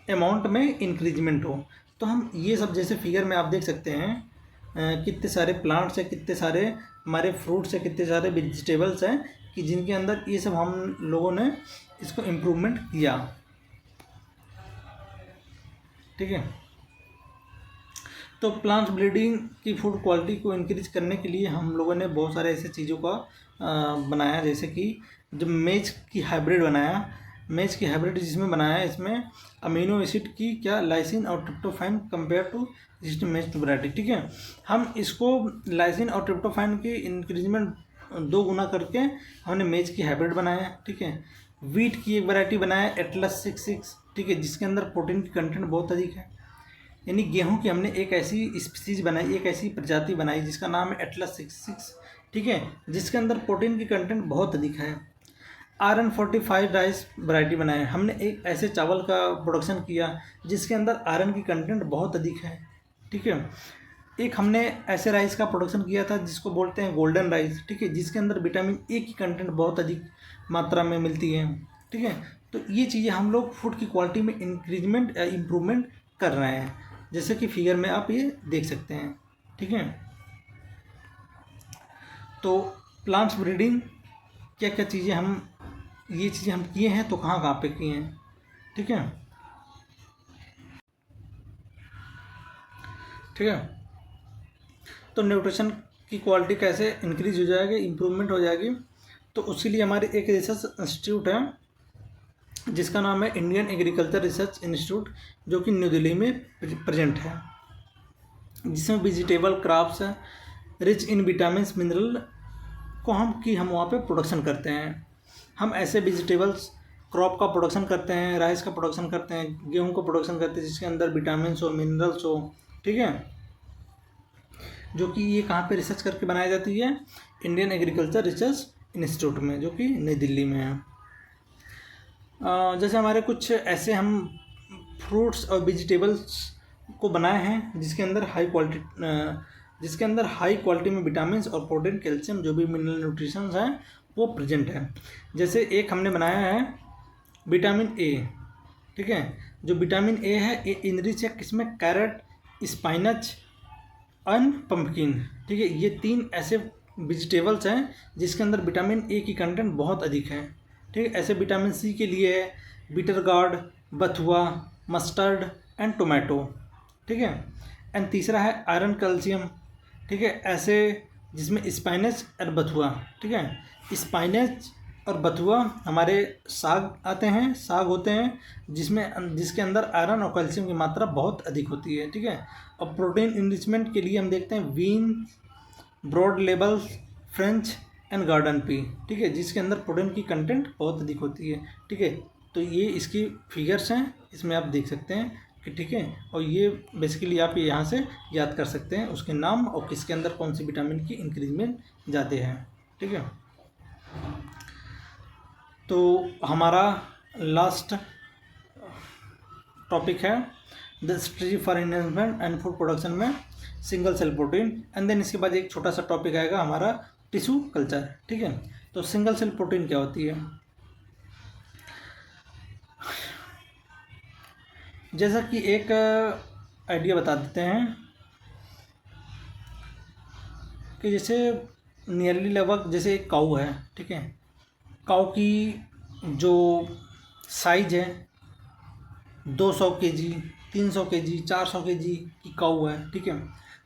S1: अमाउंट में इंक्रीजमेंट हो। तो हम ये सब जैसे फिगर में आप देख सकते हैं कितने सारे प्लांट्स हैं, कितने सारे हमारे फ्रूट्स हैं, कितने सारे वेजिटेबल्स हैं कि जिनके अंदर ये सब हम लोगों ने इसको इम्प्रूवमेंट किया, ठीक है। तो प्लांट ब्रीडिंग की फूड क्वालिटी को इंक्रीज करने के लिए हम लोगों ने बहुत सारे ऐसे चीज़ों का बनाया, जैसे कि जब मेज की हाइब्रिड बनाया, मेज की हाइब्रिड जिसमें बनाया, इसमें अमीनो एसिड की क्या लाइसिन और ट्रिप्टोफैन कंपेयर टू जिसमें मेज वैरायटी, ठीक है। हम इसको लाइसिन और ट्रिप्टोफैन की इंक्रीजमेंट 2 गुना करके हमने मेज की हाइब्रिड बनाया, ठीक है। वीट की एक वैरायटी बनाया एटलस 66, ठीक है, जिसके अंदर प्रोटीन की कंटेंट बहुत अधिक है। यानी गेहूं की हमने एक ऐसी स्पीसीज बनाई, एक ऐसी प्रजाति बनाई जिसका नाम है एटलस 66, ठीक है, जिसके अंदर प्रोटीन की कंटेंट बहुत अधिक है। RN45 राइस वैरायटी बनाए, हमने एक ऐसे चावल का प्रोडक्शन किया जिसके अंदर आयरन की कंटेंट बहुत अधिक है, ठीक है। एक हमने ऐसे राइस का प्रोडक्शन किया था जिसको बोलते हैं गोल्डन राइस, ठीक है, जिसके अंदर विटामिन ए की कंटेंट बहुत अधिक मात्रा में मिलती है, ठीक है। तो ये चीज़ें हम लोग फूड की क्वालिटी में इंक्रीजमेंट या इम्प्रूवमेंट कर रहे हैं, जैसे कि फिगर में आप ये देख सकते हैं, ठीक है। तो प्लांट्स ब्रीडिंग क्या क्या चीज़ें हम ये चीज़ें हम किए हैं तो कहाँ कहाँ पे किए हैं, ठीक है, ठीक है। तो न्यूट्रिशन की क्वालिटी कैसे इंक्रीज हो जाएगी, इम्प्रूवमेंट हो जाएगी, तो उसके लिए हमारे एक रिसर्च इंस्टीट्यूट है जिसका नाम है इंडियन एग्रीकल्चर रिसर्च इंस्टीट्यूट, जो कि न्यू दिल्ली में प्रेजेंट है, जिसमें vegetable crops rich in vitamin mineral को हम वहाँ पे प्रोडक्शन करते हैं। हम ऐसे वेजिटेबल्स क्रॉप का प्रोडक्शन करते हैं, राइस का प्रोडक्शन करते हैं, गेहूं का प्रोडक्शन करते हैं, जिसके अंदर विटामिन हो, मिनरल्स हो, ठीक है, जो कि ये कहाँ पे रिसर्च करके बनाई जाती है, इंडियन एग्रीकल्चर रिसर्च इंस्टीट्यूट में, जो कि नई दिल्ली में है। जैसे हमारे कुछ ऐसे हम फ्रूट्स और वेजिटेबल्स को बनाए हैं जिसके अंदर हाई क्वालिटी में विटामिन और प्रोटीन, कैल्शियम, जो भी मिनरल न्यूट्रिशन हैं वो प्रेजेंट है। जैसे एक हमने बनाया है विटामिन ए, ठीक है, जो विटामिन ए है ये इनरिच है किसमें, कैरेट, स्पाइनच एंड पम्पकिन, ठीक है। ये 3 ऐसे वेजिटेबल्स हैं जिसके अंदर विटामिन ए की कंटेंट बहुत अधिक है, ठीक है। ऐसे विटामिन सी के लिए है बीटर गार्ड, बथुआ, मस्टर्ड एंड टोमेटो, ठीक है। एंड तीसरा है आयरन, कैल्शियम, ठीक है, ऐसे जिसमें स्पाइनच और बथुआ, ठीक है। स्पाइनच और बथुआ हमारे साग आते हैं, साग होते हैं जिसके अंदर आयरन और कैल्शियम की मात्रा बहुत अधिक होती है, ठीक है। और प्रोटीन इनरिचमेंट के लिए हम देखते हैं beans, broad labels, French and garden pea, ठीक है, जिसके अंदर प्रोटीन की कंटेंट बहुत अधिक होती है, ठीक है। तो ये इसकी फिगर्स हैं, इसमें आप देख सकते हैं कि, ठीक है। और ये बेसिकली आप यहाँ से याद कर सकते हैं उसके नाम और किसके अंदर कौन सी विटामिन की इंक्रीजमेंट ज़्यादा है, ठीक है। तो हमारा लास्ट टॉपिक है the strategy for enhancement and food production में single cell protein, and then इसके बाद एक छोटा सा टॉपिक आएगा हमारा टिश्यू कल्चर, ठीक है। तो सिंगल सेल प्रोटीन क्या होती है, जैसा कि एक आइडिया बता देते हैं कि जैसे नियरली लगभग जैसे एक काऊ है, ठीक है, काऊ की जो साइज है 200 केजी, 300 केजी, 400 केजी की काऊ है, ठीक है।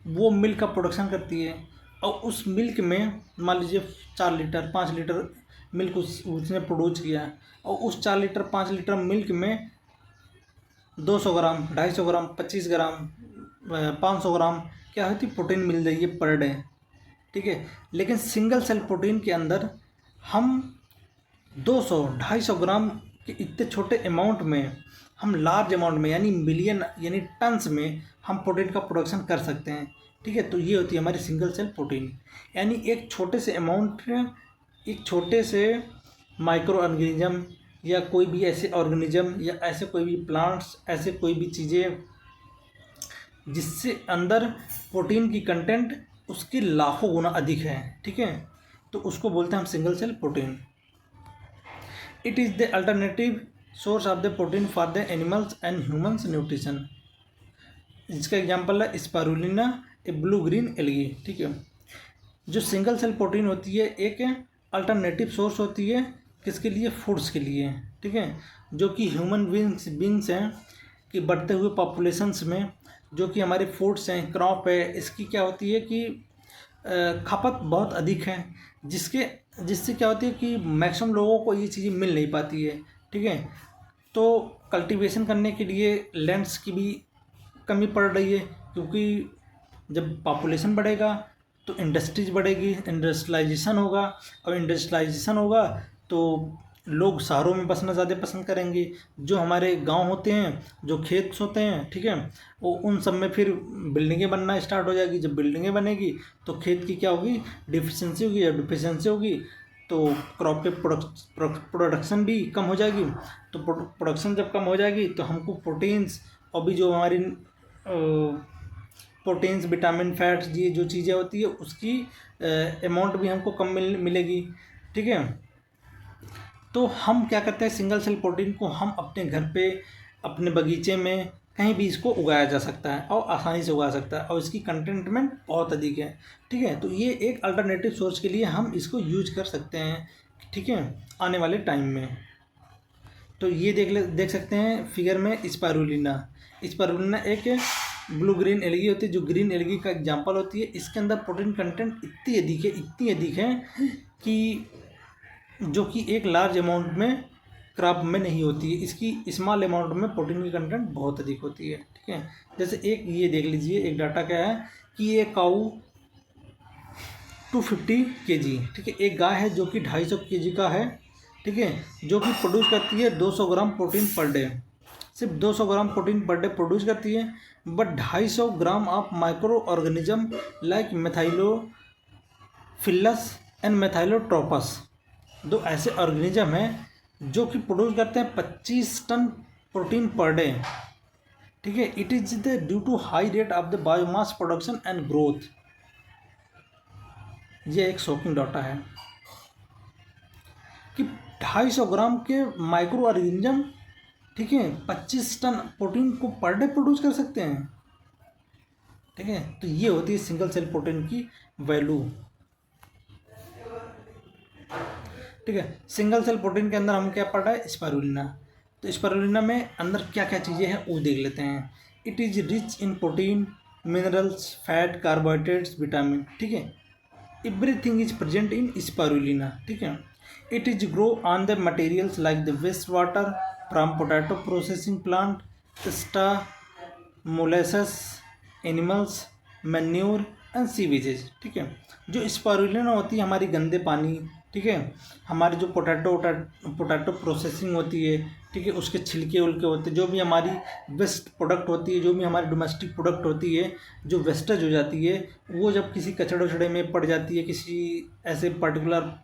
S1: वो मिल्क का प्रोडक्शन करती है और उस मिल्क में मान लीजिए 4 लीटर 5 लीटर मिल्क उसने प्रोड्यूस किया, और उस 4 लीटर 5 लीटर मिल्क में 200 ग्राम, 250 ग्राम, 25 ग्राम, 500 ग्राम क्या होती प्रोटीन मिल रही है पर डे, ठीक है। लेकिन सिंगल सेल प्रोटीन के अंदर हम 200-250 ग्राम के इतने छोटे अमाउंट में हम लार्ज अमाउंट में यानी मिलियन यानी टन्स में हम प्रोटीन का प्रोडक्शन कर सकते हैं, ठीक है। तो ये होती है हमारी सिंगल सेल प्रोटीन, यानी एक छोटे से अमाउंट, एक छोटे से माइक्रो ऑर्गेनिज्म या कोई भी ऐसे ऑर्गेनिज्म या ऐसे कोई भी प्लांट्स, ऐसे कोई भी चीज़ें जिससे अंदर प्रोटीन की कंटेंट उसकी लाखों गुना अधिक है, ठीक है, तो उसको बोलते हैं हम single cell protein. It is the alternative source of the protein for the animals and humans nutrition. इसका एग्जांपल है spirulina, a blue green algae, ठीक है। जो सिंगल सेल प्रोटीन होती है एक अल्टरनेटिव सोर्स होती है किसके लिए, फूड्स के लिए, ठीक है, जो कि ह्यूमन बींग्स हैं कि बढ़ते हुए पॉपुलेशंस में जो कि हमारे फूड्स हैं, क्रॉप है, इसकी क्या होती है कि खपत बहुत अधिक है, जिससे क्या होती है कि मैक्सिमम लोगों को ये चीज़ें मिल नहीं पाती है, ठीक है। तो कल्टीवेशन करने के लिए लैंड्स की भी कमी पड़ रही है, क्योंकि जब पॉपुलेशन बढ़ेगा तो इंडस्ट्रीज बढ़ेगी, इंडस्ट्रियलाइजेशन होगा, और इंडस्ट्रियलाइजेशन होगा तो लोग शहरों में बसना ज़्यादा पसंद करेंगे। जो हमारे गांव होते हैं, जो खेत होते हैं, ठीक है, वो उन सब में फिर बिल्डिंगें बनना स्टार्ट हो जाएगी। जब बिल्डिंगें बनेगी तो खेत की क्या होगी, डिफिशेंसी होगी, या डिफिशेंसी होगी तो क्रॉप के प्रोडक्शन भी कम हो जाएगी। तो प्रोडक्शन जब कम हो जाएगी तो हमको प्रोटीन्स और भी जो हमारी प्रोटीन्स, विटामिन, फैट्स, ये जो चीज़ें होती है उसकी अमाउंट भी हमको कम मिलेगी। ठीक है, तो हम क्या करते हैं, सिंगल सेल प्रोटीन को हम अपने घर पे, अपने बगीचे में, कहीं भी इसको उगाया जा सकता है और आसानी से उगा सकता है, और इसकी कंटेंटमेंट बहुत अधिक है। ठीक है, तो ये एक अल्टरनेटिव सोर्स के लिए हम इसको यूज कर सकते हैं। ठीक है, आने वाले टाइम में। तो ये देख सकते हैं फिगर में स्पाइरुलिना। स्पाइरुलिना एक ब्लू ग्रीन एल्गी होती है, जो ग्रीन एल्गी का एग्जांपल होती है। इसके अंदर प्रोटीन कंटेंट इतनी अधिक है कि जो कि एक लार्ज अमाउंट में क्रॉप में नहीं होती है। इसकी स्मॉल अमाउंट में प्रोटीन की कंटेंट बहुत अधिक होती है। ठीक है, जैसे एक ये देख लीजिए, एक डाटा क्या है कि ये काऊ 250 kg, ठीक है, एक गाय है जो कि 250 kg का है। ठीक है, जो कि प्रोड्यूस करती है 200 ग्राम प्रोटीन पर डे। सिर्फ 200 gram protein per day produce करती है, but 250 gram of micro organism like methylophilus and methylotrophus, दो ऐसे ऑर्गेनिज्म हैं जो कि प्रोड्यूस करते हैं 25 टन प्रोटीन पर डे। ठीक है, it is the due to high rate of the biomass production and growth. ये एक शॉकिंग डाटा है कि 250 ग्राम के माइक्रो ऑर्गेनिज्म, ठीक है, 25 टन प्रोटीन को पर डे प्रोड्यूस कर सकते हैं। ठीक है, तो ये होती है सिंगल सेल प्रोटीन की वैल्यू। ठीक है, सिंगल सेल प्रोटीन के अंदर हम क्या पढ़ा है, स्पाइरुलिना। तो स्पाइरुलिना में अंदर क्या क्या चीज़ें हैं वो देख लेते हैं। It is rich in protein, minerals, fat, carbohydrates, vitamin. ठीक है, everything is present in spirulina. ठीक है, it is grow on the materials like the waste water from potato processing plant, starch, molasses, animals, manure and sewages. ठीक है, जो spirulina होती है हमारी गंदे पानी, ठीक है, हमारी जो पोटैटो प्रोसेसिंग होती है, ठीक है, उसके छिलके उलके होते हैं, जो भी हमारी वेस्ट प्रोडक्ट होती है, जो भी हमारी डोमेस्टिक प्रोडक्ट होती है, जो वेस्टेज हो जाती है, वो जब किसी कचड़े वचड़े में पड़ जाती है, किसी ऐसे पर्टिकुलर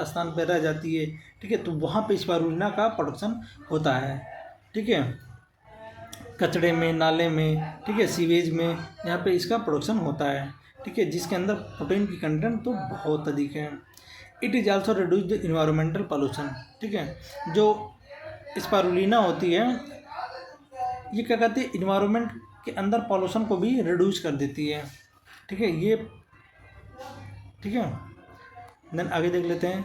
S1: स्थान पर रह जाती है, ठीक है, तो वहाँ पे स्पाइरुलिना का प्रोडक्शन होता है। ठीक है, कचड़े में, नाले में, ठीक है, सीवेज में, यहाँ पे इसका प्रोडक्शन होता है। ठीक है, जिसके अंदर प्रोटीन की कंटेंट तो बहुत अधिक है। It is also reduce the environmental pollution. ठीक है, जो स्पाइरुलिना होती है ये क्या कहती है, इन्वायरमेंट के अंदर पॉल्यूशन को भी रिड्यूस कर देती है। ठीक है, ये ठीक है, देन आगे देख लेते हैं।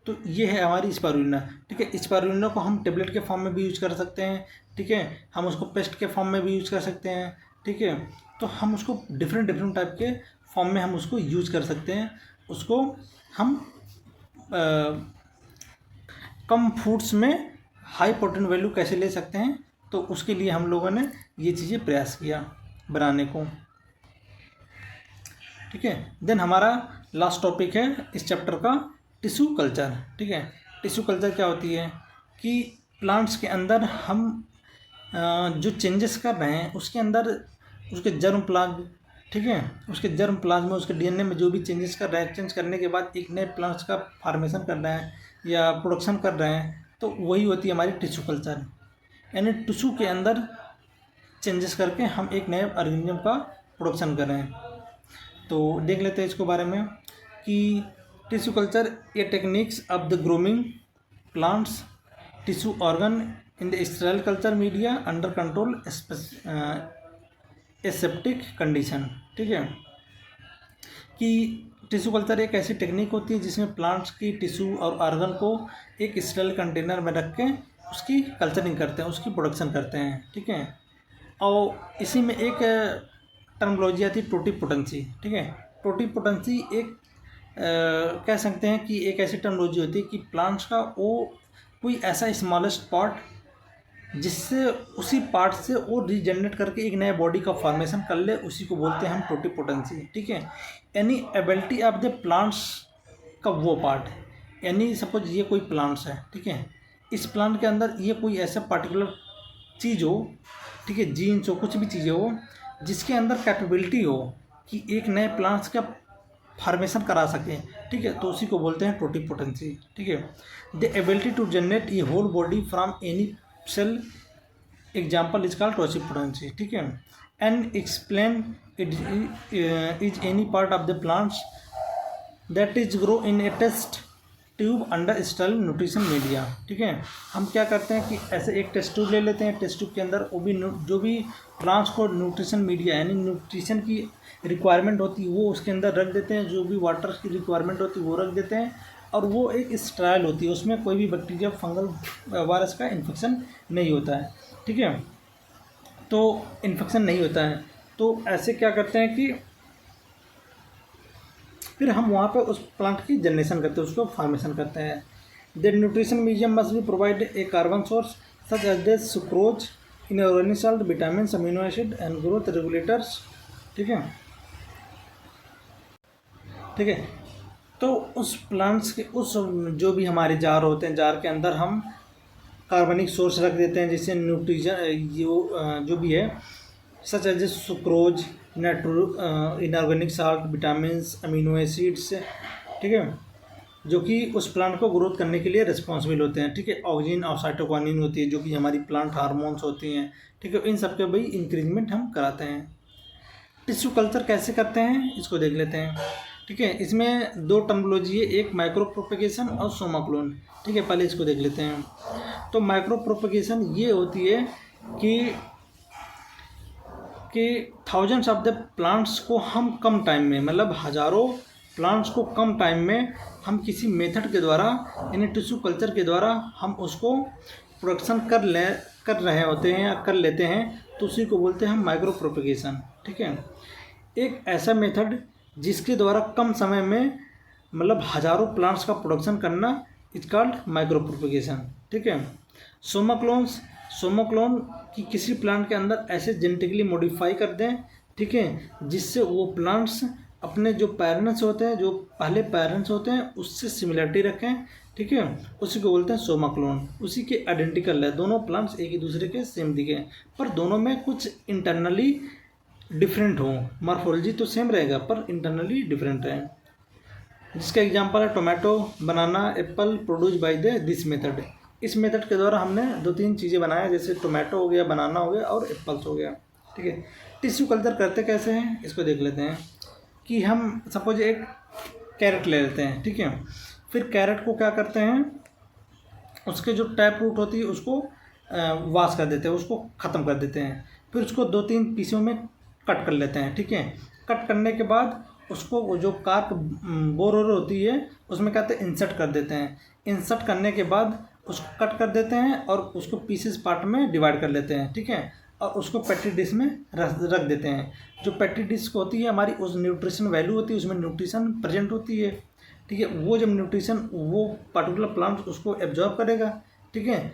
S1: तो ये है हमारी स्पाइरुलिना। ठीक है, स्पाइरुलिना को हम टेबलेट के फॉर्म में भी यूज कर सकते हैं। ठीक है, हम उसको पेस्ट के फॉर्म में भी यूज कर सकते हैं। ठीक है, तो हम उसको डिफरेंट टाइप के फॉर्म में हम उसको यूज कर सकते हैं। उसको हम कम फूड्स में हाई प्रोटीन वैल्यू कैसे ले सकते हैं, तो उसके लिए हम लोगों ने ये चीज़ें प्रयास किया बनाने को। ठीक है, देन हमारा लास्ट टॉपिक है इस चैप्टर का, टिश्यू कल्चर। ठीक है, टिश्यू कल्चर क्या होती है कि प्लांट्स के अंदर हम जो चेंजेस कर रहे हैं उसके अंदर उसके जर्म प्लाज्म, ठीक है, उसके जर्म प्लाज्म में, उसके डीएनए में जो भी चेंजेस कर रहे हैं, चेंज करने के बाद एक नए प्लांट्स का फॉर्मेशन कर रहे हैं या प्रोडक्शन कर रहे हैं, तो वही होती है हमारी टिश्यू कल्चर। यानी टिश्यू के अंदर चेंजेस करके हम एक नए ऑर्गेनिज्म का प्रोडक्शन कर रहे हैं। तो देख लेते हैं इसके बारे में कि tissue culture A techniques of the grooming plants tissue organ in the sterile culture media under control aseptic condition. ठीक है, कि टिश्यू कल्चर एक ऐसी टेक्निक होती है जिसमें प्लांट्स की टिश्यू और ऑर्गन को एक स्टेराइल कंटेनर में रख के उसकी कल्चरिंग करते हैं, उसकी प्रोडक्शन करते हैं। ठीक है, और इसी में एक टर्मोलॉजी आती है टोटीपोटेंसी। ठीक है, टोटीपोटेंसी एक कह सकते हैं कि एक ऐसी टर्मोलॉजी होती है कि प्लांट्स का वो कोई ऐसा स्मॉलेस्ट पार्ट जिससे उसी पार्ट से वो रीजनरेट करके एक नया बॉडी का फॉर्मेशन कर ले, उसी को बोलते हैं हम टोटीपोटेंसी। ठीक है, यानी एबिलिटी ऑफ द प्लांट्स का वो पार्ट है। यानी सपोज ये कोई प्लांट्स है, ठीक है, इस प्लांट के अंदर ये कोई ऐसा पर्टिकुलर चीज़ हो, ठीक है, जीन्स हो, कुछ भी चीज़ें हो जिसके अंदर कैपेबिलिटी हो कि एक नए प्लांट्स का फॉर्मेशन करा सकें। ठीक है, तो उसी को बोलते हैं टोटीपोटेंसी। ठीक है, the ability to generate a whole body from any cell example is called totipotency. ठीक है, and explain it is any part of the plants that is grow in a test tube under stall nutrition media. ठीक है, हम क्या करते हैं कि ऐसे एक टेस्ट ट्यूब ले लेते हैं, टेस्ट ट्यूब के अंदर वो भी जो भी प्लांट्स को न्यूट्रिशन मीडिया यानी न्यूट्रिशन की रिक्वायरमेंट होती है वो उसके अंदर रख देते हैं, जो भी वाटर की रिक्वायरमेंट होती है वो रख देते हैं, और वो एक स्ट्रायल होती है, उसमें कोई भी बैक्टीरिया फंगल वायरस का इन्फेक्शन नहीं होता है। ठीक है, तो इन्फेक्शन नहीं होता है, तो ऐसे क्या करते हैं कि फिर हम वहाँ पे उस प्लांट की जनरेशन करते हैं, उसको फॉर्मेशन करते हैं। The nutrition medium must be provide a carbon source such as the sucrose, inorganic salt, vitamin, amino acid and growth regulators. ठीक है, ठीक है, तो उस प्लांट्स के उस जो भी हमारे जार होते हैं, जार के अंदर हम कार्बनिक सोर्स रख देते हैं, जिससे न्यूट्रिशन जो भी है such as sucrose, inorganic salt, vitamin, amino acids. ठीक है, जो कि उस प्लांट को ग्रोथ करने के लिए रिस्पॉन्सिबल होते हैं। ठीक है, ऑक्सीजन और साइटोकिनिन होती है जो कि हमारी प्लांट हार्मोन्स होती हैं। ठीक है, इन सब के भाई इंक्रीजमेंट हम कराते हैं। टिश्यू कल्चर कैसे करते हैं इसको देख लेते हैं। ठीक है, इसमें दो टर्मिनोलॉजी है, एक माइक्रो प्रोपेगेशन और सोमाक्लोन। ठीक है, पहले इसको देख लेते हैं। तो माइक्रो प्रोपेगेशन ये होती है कि थाउजेंड्स ऑफ द प्लांट्स को हम कम टाइम में, मतलब हज़ारों प्लांट्स को कम टाइम में हम किसी मेथड के द्वारा यानी टिश्यू कल्चर के द्वारा हम उसको प्रोडक्शन कर रहे होते हैं या कर लेते हैं, तो उसी को बोलते हैं हम माइक्रो प्रोपेगेशन। ठीक है, एक ऐसा मेथड जिसके द्वारा कम समय में मतलब हज़ारों प्लांट्स का प्रोडक्शन करना इज कॉल्ड माइक्रो प्रोपेगेशन। ठीक है, सोमोक्लोन की किसी प्लांट के अंदर ऐसे जेनेटिकली मॉडिफाई कर दें, ठीक है, जिससे वो प्लांट्स अपने जो पेरेंट्स होते हैं, जो पहले पेरेंट्स होते हैं उससे सिमिलरिटी रखें। ठीक है, उसी को बोलते हैं सोमाक्लोन। उसी के आइडेंटिकल है, दोनों प्लांट्स एक ही दूसरे के सेम दिखे, पर दोनों में कुछ इंटरनली डिफरेंट हो। मॉर्फोलॉजी तो सेम रहेगा पर इंटरनली डिफरेंट है, जिसका एग्जांपल है tomato, banana, Apple produce by this method. इस मेथड के द्वारा हमने दो तीन चीज़ें बनाया, जैसे टोमेटो हो गया, बनाना हो गया और एप्पल्स हो गया। ठीक है, टिश्यू कल्चर करते कैसे हैं इसको देख लेते हैं। कि हम सपोज एक कैरेट ले लेते हैं। ठीक है, फिर कैरेट को क्या करते हैं, उसके जो टैप रूट होती है उसको वॉश कर देते हैं, उसको ख़त्म कर देते हैं, फिर उसको दो तीन पीसों में कट कर लेते हैं। ठीक है, कट करने के बाद उसको जो कार्क बोर होती है उसमें कहते हैं इंसर्ट कर देते हैं। इंसर्ट करने के बाद उसको कट कर देते हैं और उसको पीसेस पार्ट में डिवाइड कर लेते हैं। ठीक है, और उसको पेटी डिश में रख देते हैं। जो पेटी डिश होती है हमारी, उस न्यूट्रिशन वैल्यू होती है, उसमें न्यूट्रिशन प्रेजेंट होती है। ठीक है, वो जब न्यूट्रिशन वो पर्टिकुलर प्लांट उसको एब्जॉर्ब करेगा, ठीक है,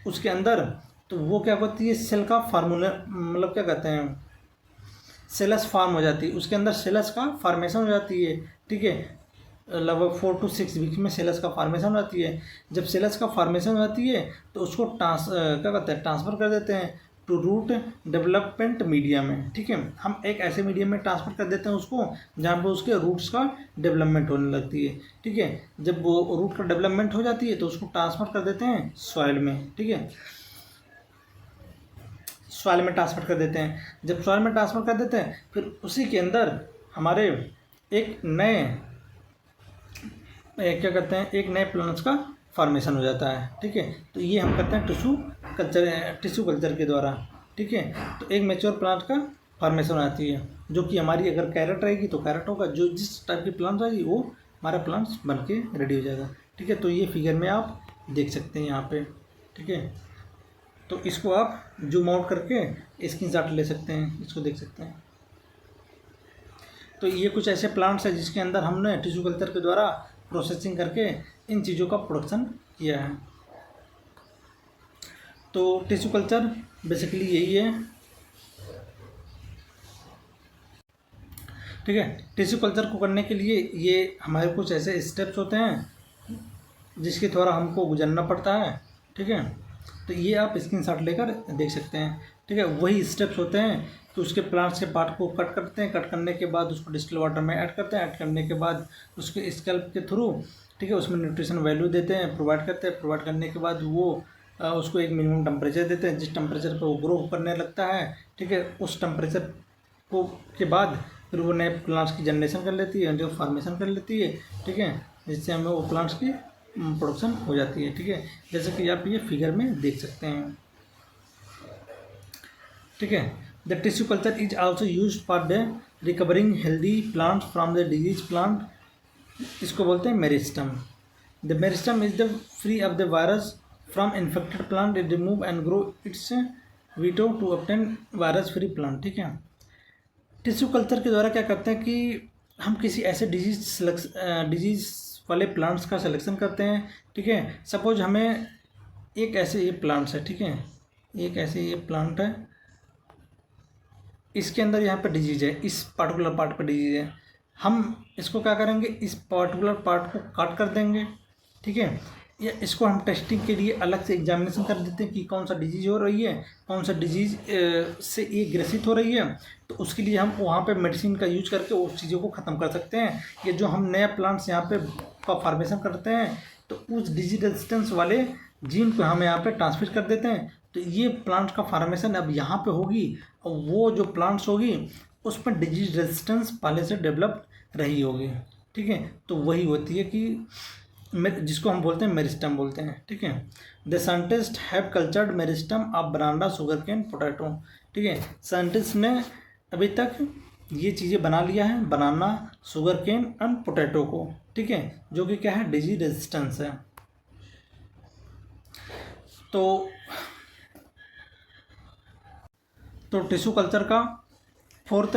S1: उसके अंदर, तो वो क्या होती है, सेल का फार्मूला, मतलब क्या कहते हैं, सेलस फार्म हो जाती है, उसके अंदर सेलस का फार्मेशन हो जाती है। ठीक है, लगभग 4 to 6 वीक में सेलस का फार्मेशन हो जाती है। जब सेलस का फार्मेशन हो जाती है तो उसको क्या कहते हैं, ट्रांसफ़र कर देते हैं टू रूट डेवलपमेंट मीडिया में। ठीक है, हम एक ऐसे मीडियम में ट्रांसफ़र कर देते हैं उसको जहाँ पर उसके रूट्स का डेवलपमेंट होने लगती है। ठीक है, जब वो रूट का डेवलपमेंट हो जाती है तो उसको ट्रांसफ़र कर देते हैं सॉइल में। ठीक है, सॉइल में ट्रांसफ़र कर देते हैं। जब सॉइल में ट्रांसफ़र कर देते हैं फिर उसी के अंदर हमारे एक नए क्या कहते हैं, एक नए प्लांट्स का फॉर्मेशन हो जाता है। ठीक है, तो ये हम करते हैं टिश्यू कल्चर के द्वारा। ठीक है, तो एक मैच्योर प्लांट का फॉर्मेशन आती है, जो कि हमारी अगर कैरेट रहेगी तो कैरेट होगा, जो जिस टाइप की प्लांट रहेगी वो हमारा प्लांट्स बन के रेडी हो जाएगा। ठीक है, तो ये फिगर में आप देख सकते हैं यहाँ पे। ठीक है, तो इसको आप जूम आउट करके स्क्रीनशॉट ले सकते हैं, इसको देख सकते हैं। तो ये कुछ ऐसे प्लांट्स हैं जिसके अंदर हमने टिश्यू कल्चर के द्वारा प्रोसेसिंग करके इन चीज़ों का प्रोडक्शन किया है। तो टिश्यू कल्चर बेसिकली यही है। ठीक है, टिश्यू कल्चर को करने के लिए ये हमारे कुछ ऐसे स्टेप्स होते हैं जिसके द्वारा हमको गुजरना पड़ता है। ठीक है, तो ये आप स्क्रीनशॉट लेकर देख सकते हैं। ठीक है, वही स्टेप्स होते हैं कि उसके प्लांट्स के पार्ट को कट करते हैं, कट करने के बाद उसको डिस्टिल वाटर में ऐड करते हैं, ऐड करने के बाद उसके स्कैल्प के थ्रू, ठीक है, उसमें न्यूट्रिशन वैल्यू देते हैं, प्रोवाइड करते हैं, प्रोवाइड करने के बाद वो उसको एक मिनिमम टेम्परेचर देते हैं, जिस टेम्परेचर पर वो ग्रो करने लगता है, ठीक है, उस टेम्परेचर को के बाद फिर वो नए प्लांट्स की जनरेशन कर लेती है, जो फॉर्मेशन कर लेती है, ठीक है, जिससे हमें वो प्लांट्स की प्रोडक्शन हो जाती है, ठीक है, जैसे कि आप ये फिगर में देख सकते हैं, ठीक है। The tissue culture is also used for the recovering healthy plants from the disease plant, इसको बोलते हैं meristem. The meristem is the free of the virus from infected plant, it remove and grow its vitro to obtain virus free plant, ठीक है। Tissue culture के द्वारा क्या करते हैं कि हम किसी ऐसे डिजीज वाले प्लांट्स का सिलेक्शन करते हैं, ठीक है। सपोज हमें एक ऐसे ये प्लांट्स है, ठीक है, एक ऐसे ये प्लांट है, इसके अंदर यहाँ पे डिजीज है, इस पार्टिकुलर पार्ट पे डिजीज है, हम इसको क्या करेंगे, इस पार्टिकुलर पार्ट को काट कर देंगे, ठीक है, या इसको हम टेस्टिंग के लिए अलग से एग्जामिनेशन कर देते हैं कि कौन सा डिजीज हो रही है, कौन सा डिजीज से ये ग्रसित हो रही है, तो उसके लिए हम वहाँ पे मेडिसिन का यूज करके उस चीज़ों को ख़त्म कर सकते हैं। ये जो हम नया प्लांट्स यहाँ पे का फॉर्मेशन करते हैं, तो उस डिजीज रेजिस्टेंस वाले जीन को हम यहाँ पे ट्रांसफर कर देते हैं, तो ये प्लांट का फॉर्मेशन अब यहाँ पे होगी, और वो जो प्लांट्स होगी उसमें डिजीज रेजिस्टेंस पहले से डेवलप रही होगी, ठीक है। तो वही होती है कि जिसको हम बोलते हैं मेरिस्टम बोलते हैं, ठीक है। The scientist have cultured meristem of banana, sugar cane, potato, ठीक है। साइंटिस्ट ने अभी तक ये चीज़ें बना लिया है, बनाना, शुगर केन एंड पोटैटो को, ठीक है, जो कि क्या है, डिजीज रेजिस्टेंस है। तो टिश्यू कल्चर का फोर्थ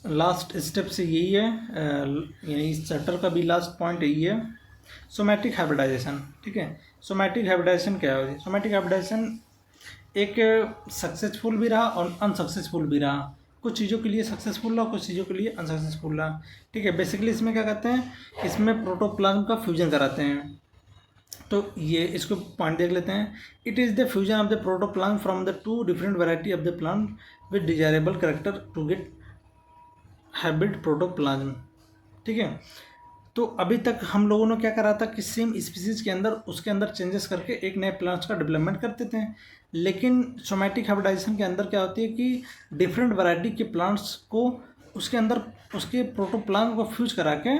S1: लास्ट स्टेप से यही है, यानी इस चैप्टर का भी लास्ट पॉइंट यही है, सोमैटिक हाइब्रिडाइजेशन, ठीक है। सोमैटिक हाइब्रिडाइजेशन क्या है? सोमैटिक हाइब्रिडाइजेशन एक सक्सेसफुल भी रहा और अनसक्सेसफुल भी रहा, कुछ चीज़ों के लिए सक्सेसफुल रहा, कुछ चीज़ों के लिए अनसक्सेसफुल रहा, ठीक है। बेसिकली इसमें क्या करते हैं, इसमें प्रोटोप्लाज्म का फ्यूजन कराते हैं, तो ये इसको पॉइंट देख लेते हैं। It is the fusion of the protoplasm from the two different variety of the plant with desirable character to get hybrid protoplasm, ठीक है। तो अभी तक हम लोगों ने क्या करा था कि सेम स्पीसीज के अंदर उसके अंदर चेंजेस करके एक नए प्लांट्स का डेवलपमेंट करते थे, लेकिन सोमैटिक हाइब्रिडाइजेशन के अंदर क्या होती है कि डिफरेंट वैरायटी के प्लांट्स को उसके अंदर उसके प्रोटोप्लाज्म को फ्यूज करा के,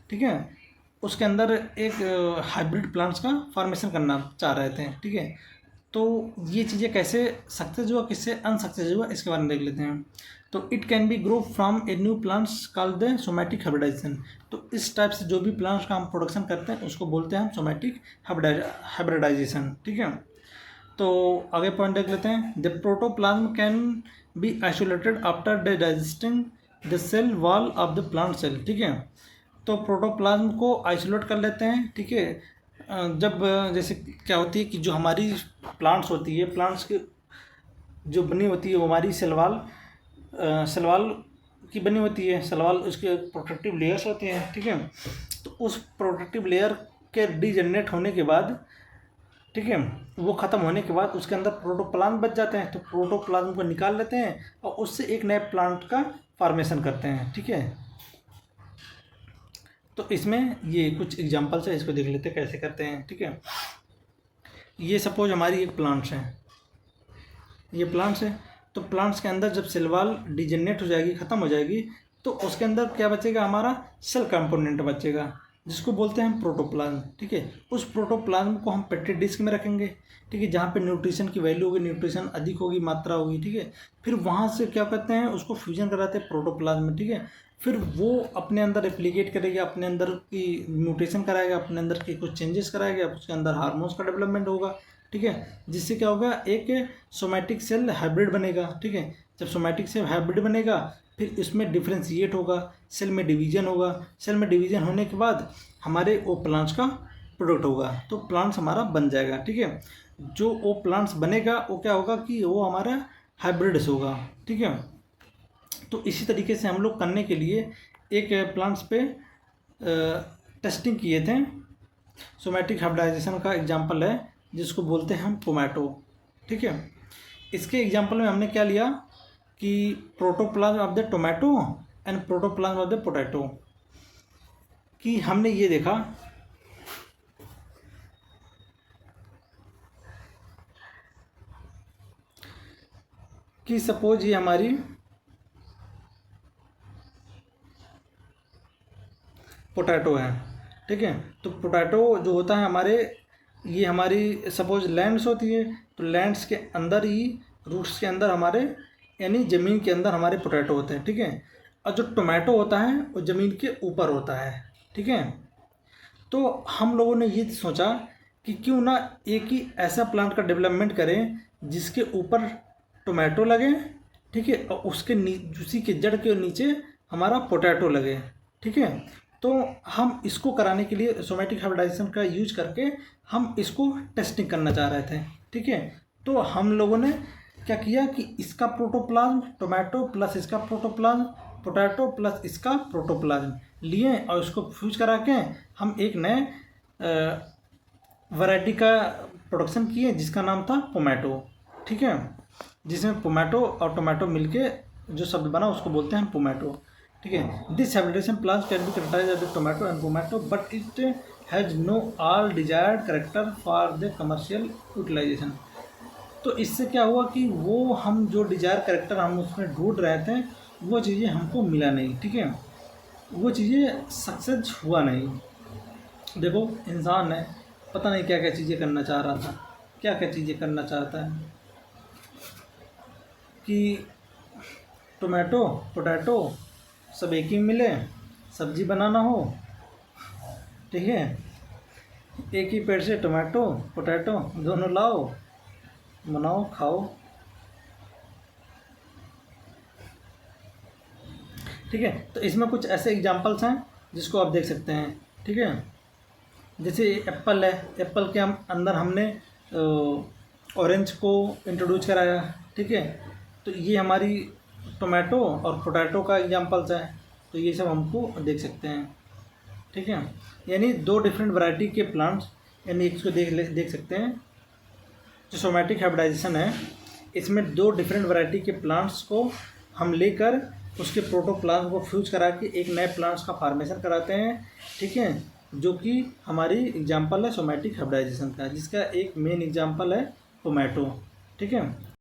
S1: ठीक है, उसके अंदर एक हाइब्रिड प्लांट्स का फॉर्मेशन करना चाह रहे थे, ठीक है। तो ये चीज़ें कैसे सक्सेस हुआ, किससे अनसक्सेस हुआ, इसके बारे में देख लेते हैं। तो it can be grow from a new plants called the somatic hybridization. तो इस टाइप से जो भी प्लांट्स का हम प्रोडक्शन करते हैं उसको बोलते हैं हम सोमैटिक हाइब्रिडाइजेशन, ठीक है। तो आगे पॉइंट देख लेते हैं। The protoplasm can be isolated after the digesting the cell wall of the plant cell, ठीक है। तो प्रोटोप्लाज्म को आइसोलेट कर लेते हैं, ठीक है। जब जैसे क्या होती है कि जो हमारी प्लांट्स होती है, प्लांट्स की जो बनी होती है वो हमारी सेलवाल की बनी होती है, सेलवाल उसके प्रोटेक्टिव लेयर्स होते हैं, ठीक है। तो उस प्रोटेक्टिव लेयर के डीजनरेट होने के बाद, ठीक है, वो ख़त्म होने के बाद उसके अंदर प्रोटोप्लाज्म बच जाते हैं, तो प्रोटोप्लाज्म को निकाल लेते हैं और उससे एक नए प्लांट का फॉर्मेशन करते हैं, ठीक है। तो इसमें ये कुछ एग्जांपल्स है, इसको देख लेते हैं कैसे करते हैं, ठीक है। ये सपोज हमारी एक प्लांट्स है, ये प्लांट्स है, तो प्लांट्स के अंदर जब सेल वॉल डिजेनरेट हो जाएगी, ख़त्म हो जाएगी, तो उसके अंदर क्या बचेगा, हमारा सेल कंपोनेंट बचेगा, जिसको बोलते हैं हम प्रोटोप्लाज्म, ठीक है। उस प्रोटोप्लाज्म को हम पेट्री डिस्क में रखेंगे, ठीक है, जहाँ पे न्यूट्रिशन की वैल्यू होगी, न्यूट्रिशन अधिक होगी, मात्रा होगी, ठीक है। फिर वहाँ से क्या करते हैं, उसको फ्यूजन कराते हैं प्रोटोप्लाज्म में, ठीक है। फिर वो अपने अंदर रेप्लिकेट करेगा, अपने अंदर की म्यूटेशन कराएगा, अपने अंदर के कुछ चेंजेस कराएगा, उसके अंदर हार्मोन्स का डेवलपमेंट होगा, ठीक है, जिससे क्या होगा, एक सोमैटिक सेल हाइब्रिड बनेगा, ठीक है। जब सोमैटिक सेल हाइब्रिड बनेगा, फिर इसमें डिफ्रेंशिएट होगा, सेल में डिवीजन होगा, सेल में डिवीजन होने के बाद हमारे वो प्लांट्स का प्रोडक्ट होगा, तो प्लांट्स हमारा बन जाएगा, ठीक है। जो वो प्लांट्स बनेगा वो क्या होगा कि वो हमारा हाइब्रिड्स होगा, ठीक है। तो इसी तरीके से हम लोग करने के लिए एक प्लांट्स पे टेस्टिंग किए थे। सोमैटिक हाइब्रिडाइजेशन का एग्जांपल है जिसको बोलते हैं हम टोमेटो, ठीक है। इसके एग्जांपल में हमने क्या लिया कि protoplasm of the tomato and protoplasm of the potato, कि हमने ये देखा कि सपोज ये हमारी पोटैटो है, ठीक है। तो पोटैटो जो होता है हमारे, ये हमारी सपोज लैंड्स होती है, तो लैंड्स के अंदर ही, रूट्स के अंदर हमारे, यानी ज़मीन के अंदर हमारे पोटैटो होते हैं, ठीक है। और जो टोमेटो होता है वो ज़मीन के ऊपर होता है, ठीक है। तो हम लोगों ने ये सोचा कि क्यों ना एक ही ऐसा प्लांट का डेवलपमेंट करें जिसके ऊपर टोमेटो लगे, ठीक है, और उसके उसी के जड़ के नीचे हमारा पोटैटो लगे, ठीक है। तो हम इसको कराने के लिए सोमेटिक हाइब्रिडाइजेशन का यूज करके हम इसको टेस्टिंग करना चाह रहे थे, ठीक है। तो हम लोगों ने क्या किया कि इसका प्रोटोप्लाज्म टोमेटो प्लस इसका प्रोटोप्लाज्म पोटैटो प्लस इसका प्रोटोप्लाज्म लिए और उसको फ्यूज करा के हम एक नए वैरायटी का प्रोडक्शन किए जिसका नाम था पोमैटो, ठीक है। जिसमें पोमैटो और टोमेटो मिलके जो शब्द बना उसको बोलते हैं पोमैटो, ठीक है। This hybridization plant can be characterized as tomato and pomato but it has no all desired character for the commercial utilization. तो इससे क्या हुआ कि वो हम जो डिजायर करेक्टर हम उसमें ढूंढ रहे थे वो चीज़ें हमको मिला नहीं, ठीक है। वो चीज़ें सक्सेस हुआ नहीं। देखो इंसान है, पता नहीं क्या क्या चीज़ें करना चाह रहा था, क्या क्या चीज़ें करना चाहता है कि टोमेटो पोटैटो सब एक ही मिले, सब्जी बनाना हो, ठीक है, एक ही पेड़ से टोमेटो पोटैटो दोनों लाओ, बनाओ, खाओ, ठीक है। तो इसमें कुछ ऐसे एग्जांपल्स हैं जिसको आप देख सकते हैं, ठीक है। जैसे एप्पल है, एप्पल के हम अंदर हमने ऑरेंज को इंट्रोड्यूस कराया, ठीक है। तो ये हमारी टोमेटो और पोटैटो का एग्जांपल्स है, तो ये सब हमको देख सकते हैं, ठीक है। यानी दो डिफरेंट वैरायटी के प्लांट्स, यानी इसको देख सकते हैं। जो सोमैटिक हाइब्रिडाइजेशन है इसमें दो डिफरेंट वैरायटी के प्लांट्स को हम लेकर उसके प्रोटोप्लाज्म को फ्यूज करा के एक नए प्लांट्स का फार्मेशन कराते हैं, ठीक है। जो कि हमारी एग्जांपल है सोमैटिक हाइब्रिडाइजेशन का, जिसका एक मेन एग्जांपल है टोमेटो, ठीक है।